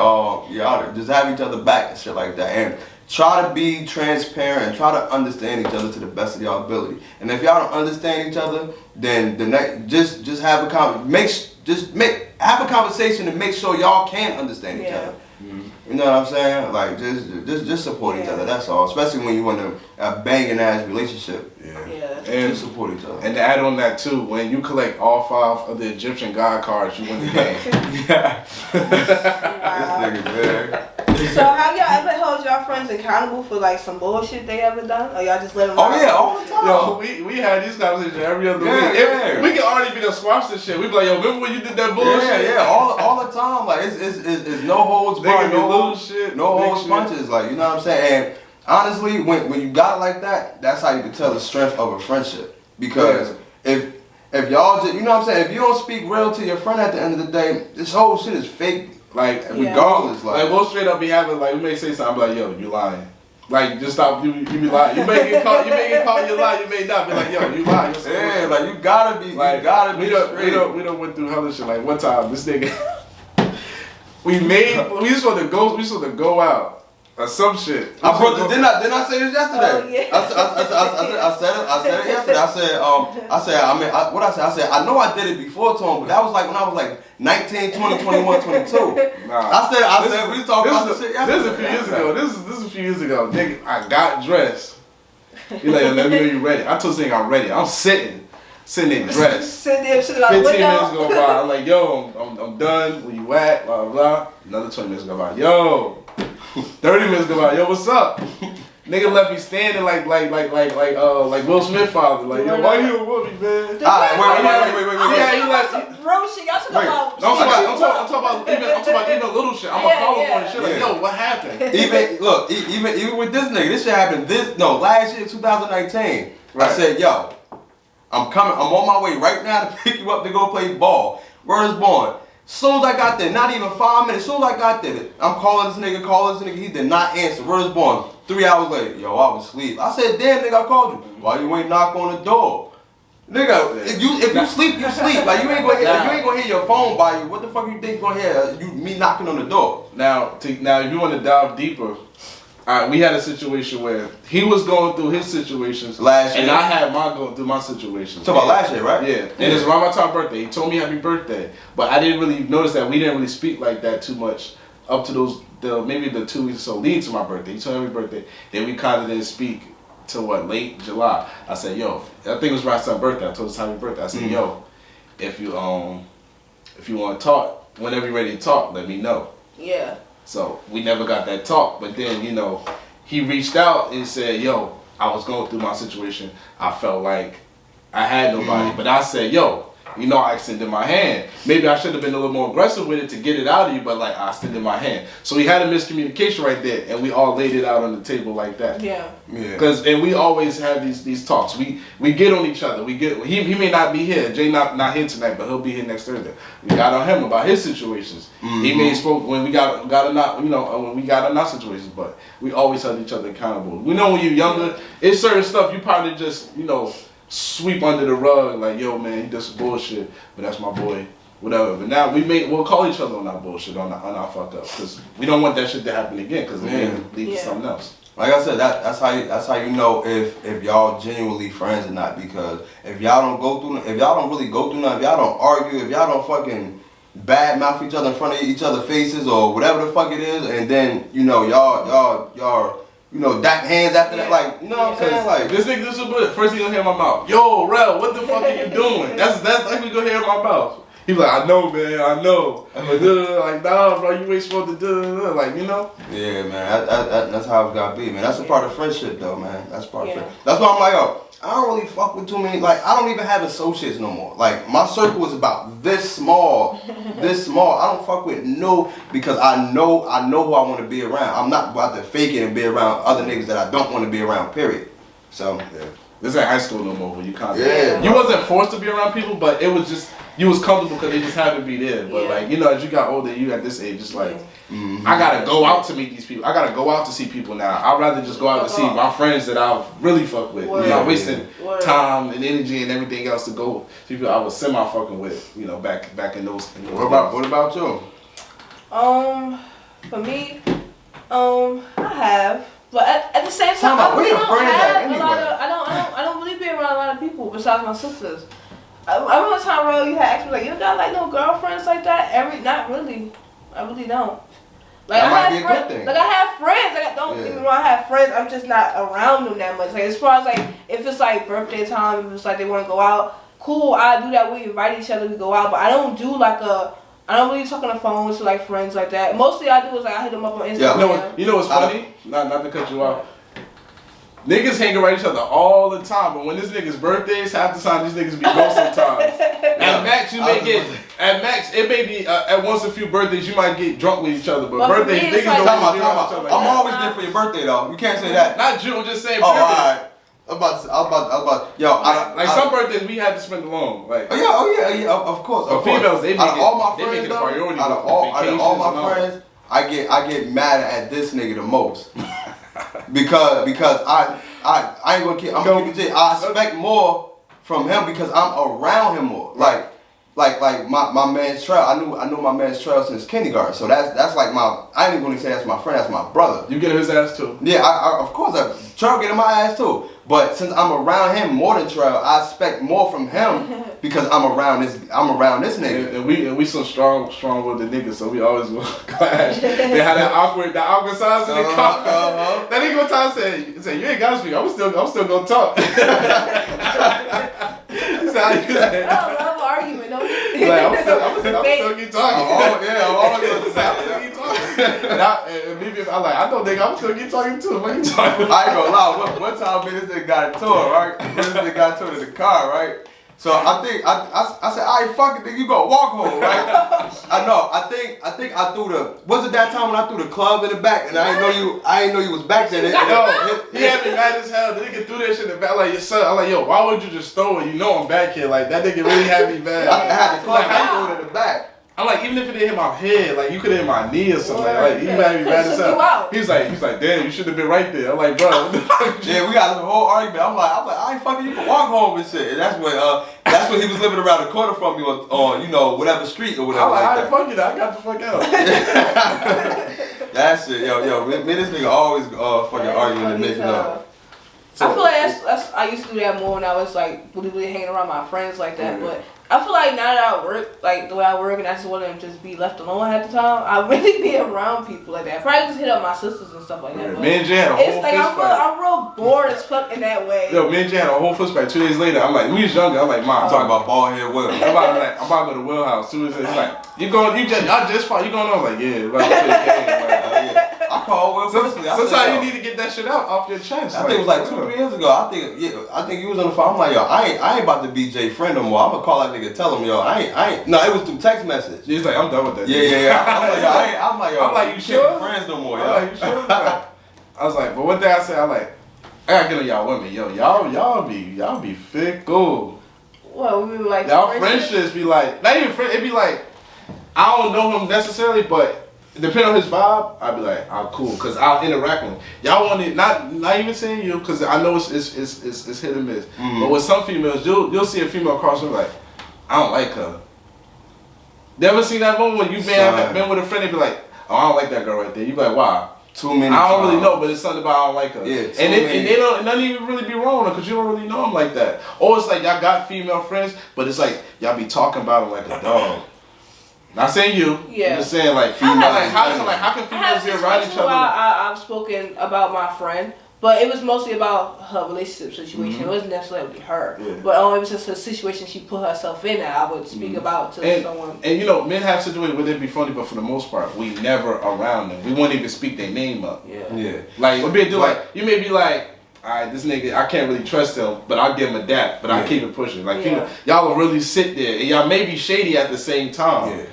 y'all just have each other back and shit like that. And try to be transparent and try to understand each other to the best of y'all ability. And if y'all don't understand each other, then just have have a conversation to make sure y'all can understand each other. You know what I'm saying? Like just support each other. That's all. Especially when you want a banging ass relationship. And just support each other. And to add on that too, when you collect all 5 of the Egyptian god cards, you win the game. Yeah. This nigga, man. So have y'all ever held y'all friends accountable for like some bullshit they ever done? Or y'all just let them Oh yeah, all the time. Yo, we had these conversations every other week. Yeah. We can already be the squash this shit. We be like, yo, remember when you did that bullshit? Yeah, all the time. Like it's no holds barred, no holds punches. Like, you know what I'm saying? And honestly, when you got it like that, that's how you can tell the strength of a friendship. Because if y'all just, you know what I'm saying, if you don't speak real to your friend at the end of the day, this whole shit is fake. Like regardless, like we'll straight up be having like we may say something like, yo, you lying. Like just stop, you be lying. You may get caught you lying. You may not be like, yo, you lying. Yeah, like you gotta be. We don't went through hella shit. Like one time, this nigga, we just want to go out. Or some shit. Didn't I say this yesterday? Oh, yeah. I said it yesterday. I said, I know I did it before to him, but that was like when I was like 19, 20, 21, 22. Nah. I said, we talking about this shit yesterday. This is a few years ago. This is a few years ago. Nigga, I got dressed. He like, let me know you ready. I told this nigga I'm ready. I'm sitting there dressed. Sitting there, sitting like 15 minutes go by. I'm like, yo, I'm done. Where you at? Blah, blah, blah. Another 20 minutes go by. Yo. 30 minutes go by. Yo, what's up? Nigga left me standing like Will Smith father. Like, yo, why you a woman, man? Wait. Yeah, he left. Bro, shit, y'all talking about. I'm talking about even little shit. I'm a call him on shit. Like, yo, what happened? Even with this nigga, this shit happened last year, 2019. Right. I said, yo, I'm coming. I'm on my way right now to pick you up to go play ball. Word is born. Soon as I got there, not even 5 minutes, soon as I got there, I'm calling this nigga, he did not answer. Word is born. 3 hours later, yo, I was asleep. I said, damn, nigga, I called you. Why you ain't knock on the door? Nigga, if you sleep, you sleep. Like, you ain't gonna hear your phone by you. What the fuck you think you gonna hear? Me knocking on the door. Now, if you want to dive deeper, we had a situation where he was going through his situations last year, and I had going through my situations. Talk about last year, right? Yeah. And it's around my time birthday. He told me happy birthday, but I didn't really notice that we didn't really speak like that too much up to maybe the 2 weeks or so leading to my birthday. He told me happy birthday. Then we kind of didn't speak till late July. I said, yo, I think it was my son's birthday. I told him happy birthday. I said, yo, if you want to talk, whenever you're ready to talk, let me know. Yeah. So we never got that talk, but then, he reached out and said, yo, I was going through my situation. I felt like I had nobody, but I said, yo, I extended my hand. Maybe I should have been a little more aggressive with it to get it out of you, but I extended my hand. So we had a miscommunication right there, and we all laid it out on the table like that. Yeah. And we always have these talks. We get on each other. He may not be here. Jay not here tonight, but he'll be here next Thursday. We got on him about his situations. He may spoke when we got on our situations, but we always held each other accountable. We know when you're younger, it's certain stuff you probably just sweep under the rug like, yo, man, he does some bullshit, but that's my boy, whatever. But now we'll call each other on our bullshit, on our fuck up, because we don't want that shit to happen again, because it may lead to something else. Like I said, that's how you know if y'all genuinely friends or not. Because if y'all don't really go through nothing, if y'all don't argue, if y'all don't fucking bad mouth each other in front of each other's faces or whatever the fuck it is, and then y'all dap hands after that, like, you know what I'm saying? Like, this is what first thing you gonna hear in my mouth. Yo, Rel, what the fuck are you doing? That's what you gonna hear in my mouth. He be like, I know, man, I know. But like, nah, bro, you ain't supposed to do like, you know. Yeah, man. That's how it's gotta be, man. That's a part of friendship, though, man. That's part of friendship. Yeah. That's why I'm like, yo, I don't really fuck with too many. Like, I don't even have associates no more. Like, my circle is about this small, this small. I don't fuck with no, because I know who I want to be around. I'm not about to fake it and be around other niggas that I don't want to be around. Period. So yeah. This ain't high school no more. When you kind of yeah. You wasn't forced to be around people, but it was just you was comfortable because they just happened to be there. But like, you know, as you got older, you at this age, just like I gotta go out to meet these people. I gotta go out to see people now. I'd rather just go out to see my friends that I really fuck with. You're not wasting time and energy and everything else to go people I was semi fucking with. You know, back in those. What about you? For me, I have. But at the same time, I really don't have a lot of. I don't really be around a lot of people besides my sisters. I remember one time, Ro, you had asked me like, you got like no girlfriends like that? Not really. I really don't. Like that I might have be a friends. good thing. Like I have friends. Like don't get me wrong, I have friends. I'm just not around them that much. Like as far as like if it's like birthday time, if it's like they want to go out, cool. I do that. We invite each other to go out, but I don't do like a. I don't really talk on the phone to like friends like that. Mostly I do is like I hit them up on Instagram. Yeah, you know what's funny? Not to cut you off. Niggas hang around each other all the time, but when this nigga's birthdays, half the time these niggas be gone sometimes. At max, you may get. At max, it may be at once a few birthdays you might get drunk with each other, but birthdays niggas like, don't be around each other. I'm always there for your birthday though. You can't say that. Not you, I'm just saying. Oh, alright. I was about. Yo, like some birthdays we had to spend alone. Like oh yeah, of course. But females, they make out of all my they friends, make it a though, priority. out of all my friends, I get mad at this nigga the most because I ain't gonna keep. I'm gonna keep it. I expect more from him because I'm around him more. Like my man's Trail. I knew my man's Trail since kindergarten. So that's like my. I ain't even gonna say that's my friend. That's my brother. You get his ass too. Yeah, I of course Trail getting my ass too. But since I'm around him more than Trail, I expect more from him because I'm around this nigga. And we some strong with the niggas, so we always go clash. They had that awkward silence in the car. That nigga one time said, you ain't gotta speak. I'm still gonna talk. I love argument, no. Like, I'm still keep talking. I'm always gonna keep talking. I know nigga, I'm still keep talking too. What you talking about? I ain't gonna lie. One time, man, this nigga got into it, right? This nigga got into it in the car, right? So I think I said, all right, fuck it, nigga, you gonna walk home, right? I know. I think I threw the. Was it that time when I threw the club in the back and I didn't know you was back there? He had me mad as hell. The nigga threw that shit in the back. Like, your son, I'm like, yo, why would you just throw it? You know I'm back here. Like that nigga really had me mad. I had the club. Like, how you threw it in the back? I'm like, even if it didn't hit my head, like you could have hit my knee or something. Like he made me mad as hell. He's like, damn, you should have been right there. I'm like, bro. Yeah, we got a whole argument. I'm like, I ain't fucking, you can walk home and shit. And that's when he was living around the corner from me on you know, whatever street or whatever. I'm like, I ain't fucking I got the fuck out. That shit, yo, me this nigga always fucking arguing and making up. So, I feel like that's I used to do that more when I was like really hanging around my friends like that, but I feel like now that I work, like the way I work and I just want to just be left alone half the time, I really be around people like that. Probably just hit up my sisters and stuff like that. Me and Jay had a whole fist fight. I'm real bored as fuck in that way. Yo, me and Jay had a whole fist fight 2 days later. I'm like, we was younger. I'm like, Mom, I'm talking about bald head Will. I'm about to go to Will house. 2 days later, he's like, y'all just fought. You going on? I'm like, yeah. Like, yeah. I called Will personally. Sometimes you need to get that shit out off your chest. I think it was like 2-3 years ago. I think you was on the phone. I'm like, yo, I ain't about to be Jay friend no more. I'm gonna call that nigga, tell him, yo, I ain't. No, it was through text message. He's like, I'm done with that. Yeah. I'm like, you sure? Friends no more, yo. I'm like, you sure? I was like, but one day I said, I gotta get on y'all women, yo, y'all be fickle. Well, we were like, y'all friendships be like, not even friends. It be like, I don't know him necessarily, but. Depending on his vibe, I'd be like, I'm cool, cause I'll interact with him. Y'all want it, not even saying you, cause I know it's hit and miss. Mm-hmm. But with some females, you'll see a female cross and like, I don't like her. Never seen that moment when you been with a friend and be like, oh, I don't like that girl right there. You be like, why? Too many. I don't really know, but it's something about I don't like her. Yeah, and they don't, nothing even really be wrong with her, cause you don't really know them like that. Or it's like y'all got female friends, but it's like y'all be talking about them like a dog. Not saying you. Yeah. I'm just saying like females. How can females be around each other? I've spoken about my friend, But it was mostly about her relationship situation. It wasn't necessarily her. Yeah. But it was just a situation she put herself in that I would speak about to someone. And you know, men have situations where it'd be funny, but for the most part, we never around them. We won't even speak their name up. Yeah. Like, what they do, like, you may be like, alright, this nigga, I can't really trust him, but I'll give him a dap, but I keep it pushing. Like, y'all will really sit there, and y'all may be shady at the same time. Yeah.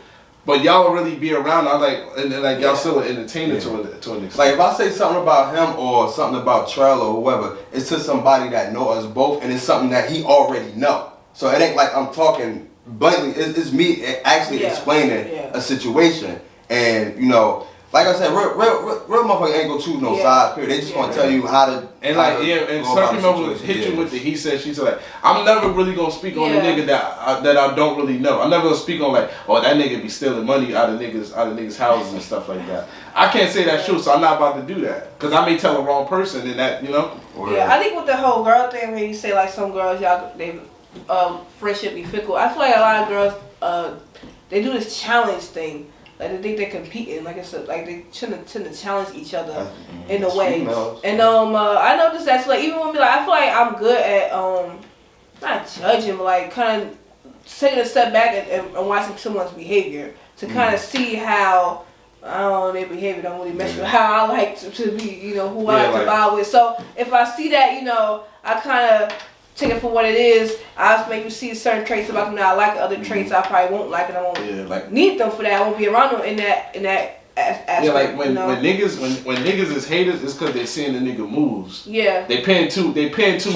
But y'all will really be around. I like, and like y'all still an entertainer to an extent. Like if I say something about him or something about Trell or whoever, it's to somebody that know us both, and it's something that he already know. So it ain't like I'm talking blatantly. It's me actually explaining a situation, and you know, like I said, real motherfucker ain't gonna choose no side. Period. They just gonna tell you how to. And like and some people will hit you with the he said she said. Like, I'm never really gonna speak on a nigga that I don't really know. I'm never gonna speak on like, oh, that nigga be stealing money out of niggas houses and stuff like that. I can't say that's true, so I'm not about to do that because I may tell the wrong person and that, you know. Yeah, I think with the whole girl thing, when you say like some girls they friendship be fickle. I feel like a lot of girls they do this challenge thing. Like they think they're competing, like it's like they tend to challenge each other in a way. And I noticed that's like even when me like I feel like I'm good at not judging, but like kind of taking a step back and watching someone's behavior to kind of see how their behavior don't really mesh with how I like to be, you know, who I like to vibe with. So if I see that, you know, I kind of take it for what it is. I'll make you see certain traits about them that I like, other traits I probably won't like, and I won't need them for that. I won't be around them in that aspect. Yeah, like when niggas is haters, it's because they seeing the nigga moves. Yeah. They paying too much attention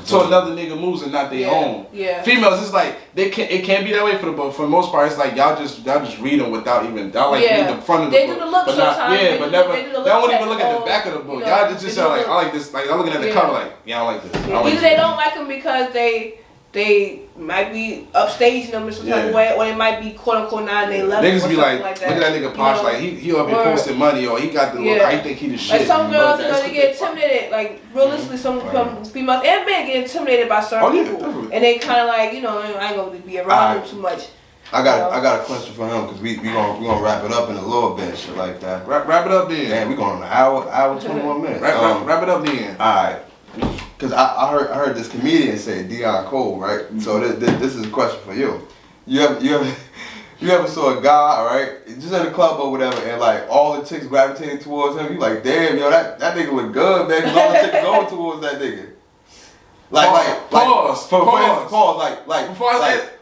to another nigga moves and not their own. Yeah. Females, it's like it can't be that way for the most part. It's like y'all just read them without even read the front of the book. They do the look sometimes. They don't even look at the back of the book. Y'all just like I like this. Like I'm looking at the cover like I don't like this. Either they don't like them because they might be upstaging them in some type of way, or they might be quote unquote not in their level. Niggas be like look at that nigga Posh, like he up here posting money, or he got the look, I think he the shit. Like some girls, you know, they get intimidated. Like realistically, some females and men get intimidated by certain people, and they kind of like, you know, I ain't gonna be around them too much. I got a question for him because we gonna wrap it up in a little bit, shit like that. Wrap it up then. Damn, we going on an hour 21 minutes. Wrap it up then. All right. Cause I heard this comedian say Deion Cole, right? So this is a question for you. You ever saw a guy, right? Just in the club or whatever, and like all the chicks gravitating towards him. You like, damn, yo, that nigga look good, man. Cause all the chicks going towards that nigga.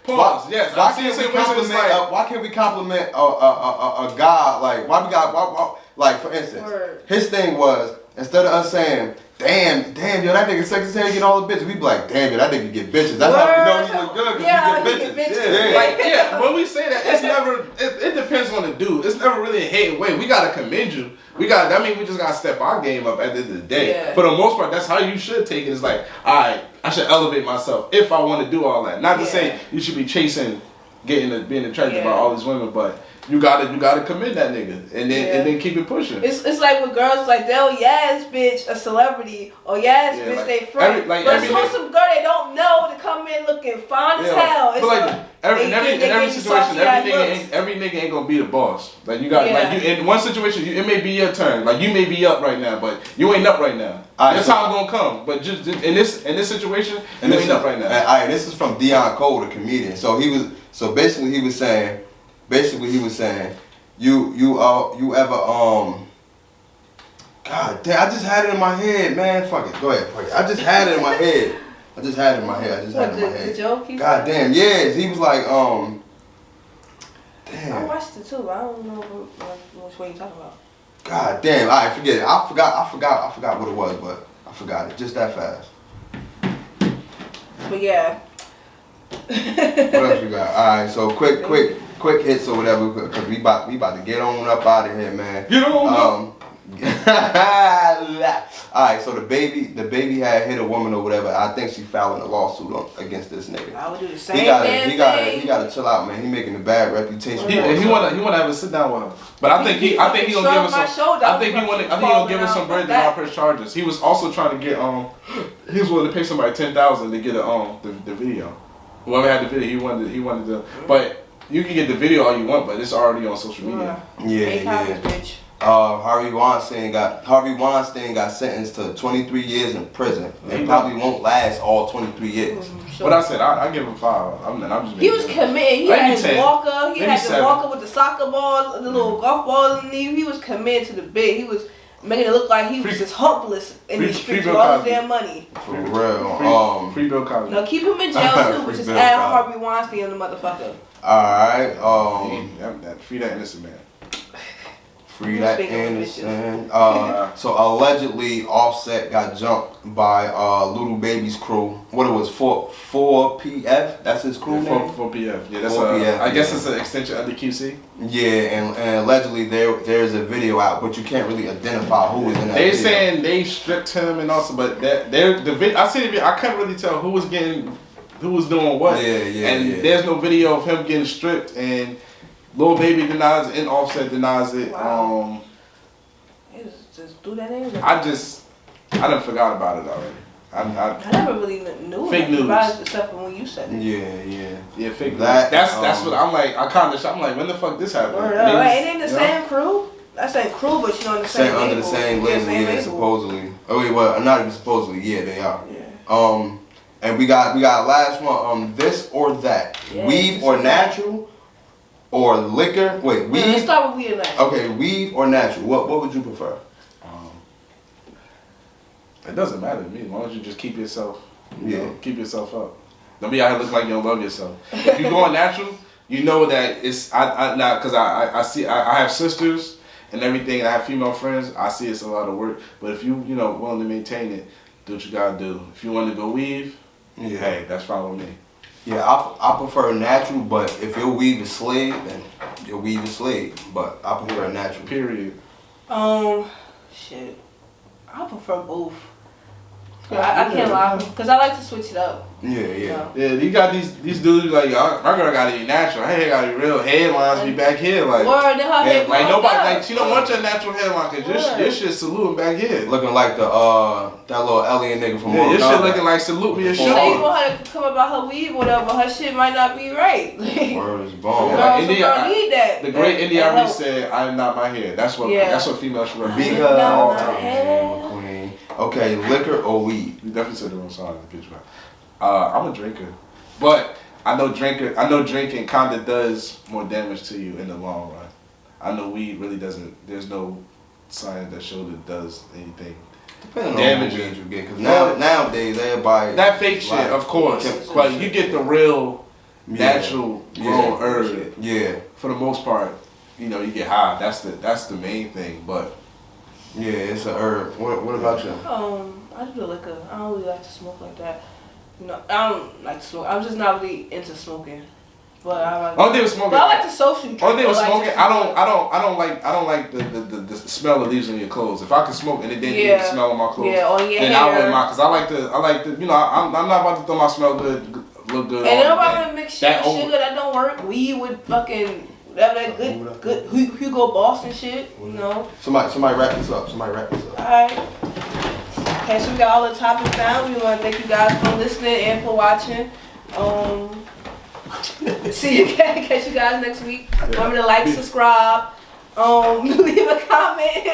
Pause. Yes. Why can't we compliment a guy like? Why we got like for instance, his thing was instead of us saying, damn, yo, that nigga sexy as hell, get all the bitches. We be like, damn, yo, that nigga get bitches. That's how we know he look good, because he get bitches. Yeah, when we say that, it's never, it depends on the dude. It's never really a hating way. We gotta commend you. That means we just gotta step our game up at the end of the day. Yeah. For the most part, that's how you should take it. It's like, alright, I should elevate myself if I want to do all that. Not to say you should be chasing, being attracted by all these women, but you gotta commend that nigga and then keep it pushing. It's like with girls like they'll bitch a celebrity or bitch like, they friend. But some girl they don't know to come in looking fine as hell. It's like in every situation, every nigga ain't gonna be the boss. Like you got like you in one situation, it may be your turn. Like you may be up right now, but you ain't up right now. Your time gonna come. But just in this situation, you ain't up right now. Alright, this is from Deion Cole, the comedian. So basically he was saying, you ever God damn, I just had it in my head, man. Fuck it, go ahead, fuck it. I just had it in my head. The joke? God damn, yes. He was like, damn. I watched it too, but I don't know which way you talking about. God damn, alright, forget it. I forgot what it was, but I forgot it just that fast. But yeah. What else we got? Alright, so quick hits or whatever, because we about to get on up out of here, man. Get on up. Alright, so the baby had hit a woman or whatever. I think she filed a lawsuit against this nigga. I would do the same. He gotta chill out, man. He making a bad reputation. He wanna have a sit down with her. But I think he gonna give us some. I think he gonna give us some bread to drop his charges. He was also trying to get he was willing to pay somebody $10,000 to get the video. Whoever had the video, he wanted to. But you can get the video all you want, but it's already on social media. Yeah. Bitch. Harvey Weinstein got sentenced to 23 years in prison. And probably won't last all 23 years. But I said I give him 5. I'm just. He was committed. He Maybe had his 10. walker. He Maybe had the 7. walker with the soccer balls, the little golf balls, and he was committed to the bit. He was making it look like he was just hopeless in the streets with all his damn money. For real. Free Bill Cosby. No, keep him in jail too, but just add Harvey Weinstein on the motherfucker. Alright, free that innocent man. Free that innocent. So allegedly, Offset got jumped by Little Baby's crew. What it was, 4PF? That's his crew name? 4PF. Yeah, that's 4PF, I guess it's an extension of the QC. Yeah, and allegedly there's a video out, but you can't really identify who was in that video. Saying they stripped him and also, but I seen the video. I couldn't really tell who was doing what. And there's no video of him getting stripped, and Lil Baby denies it and Offset denies it. Wow. Just do that anyway. I done forgot about it already. I never really knew fake news about it except for when you said it. Yeah, fake news. That's what I'm like. I'm like, when the fuck this happened? It ain't the same crew. That's same crew, but you know, on the same under label. the same label, yeah, supposedly. Oh wait, well, not even supposedly. Yeah, they are. Yeah. And we got last one. This or that, weave or natural, or liquor. Wait, weave. Let's start with weave or natural. Okay, weave or natural. What would you prefer? It doesn't matter to me as long as you just keep yourself. Keep yourself up. Don't be out here looking like you don't love yourself. If you're going natural, you know that it's because I see I have sisters and everything. And I have female friends. I see it's a lot of work. But if you willing to maintain it, do what you gotta do. If you want to go weave, hey, that's fine with me. Yeah, I prefer natural, but if your weave is Slade, then your weave is Slade. But I prefer natural. Period. Shit. I prefer both. I can't lie, because I like to switch it up. Yeah. You got these dudes like, my girl gotta be natural. Her hair gotta be real. Headlines be back here like. Word, like nobody she don't want your natural hairline because your shit saluting back here. Looking like that little alien nigga from your shit looking like salute me and shit. So you want her to come about her weave or whatever, her shit might not be right. Word is bomb. Girl need that. The great India already said, "I am not my hair." That's what females should wear. Because queen. Okay, liquor or weed? You definitely said the wrong song. I'm a drinker, but I know drinking kind of does more damage to you in the long run. I know weed really doesn't. There's no science that shows it does anything. Depending damage on what weed you get, because nowadays everybody that fake shit, of course, but you get the real natural grown herb. Yeah, for the most part, you get high. That's the main thing, but. Yeah, it's an herb. What about you? I do liquor. I don't really like to smoke like that. I don't like to smoke. I'm just not really into smoking. But I like. Only thing with smoking. But I like to social drink. Only thing with smoking, I don't like the smell that leaves on your clothes. If I can smoke and it didn't leave the smell on my clothes, then I wouldn't mind. Cause I like to. I'm not about to throw my smell good, look good. And nobody want to mix shit with sugar that don't work. Weed with fucking. That good Hugo Boss and shit, Somebody wrap this up. Alright. Okay, so we got all the topics down. We want to thank you guys for listening and for watching. See you again. Catch you guys next week. Remember to like, subscribe, leave a comment,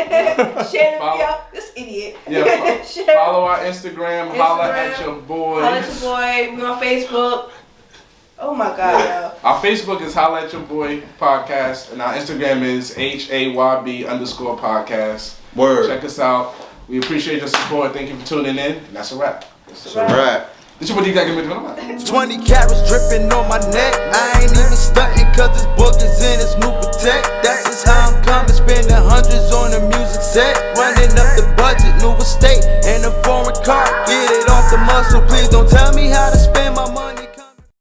share the video. This idiot. Yeah, follow our Instagram. Holla at your boy. Holla at your boy. We on Facebook. Oh my God. Our Facebook is Holla At Cha Boy Podcast, and our Instagram is HAYB_podcast. Word. Check us out. We appreciate your support. Thank you for tuning in. And that's a wrap. It's a wrap. This is what you got to 20 carats dripping on my neck. I ain't even stunting cause this book is in its new protect. That's just how I'm coming, spending hundreds on the music set. Running up the budget, new estate, and a foreign car. Get it off the muscle, please don't tell me how to spend my money.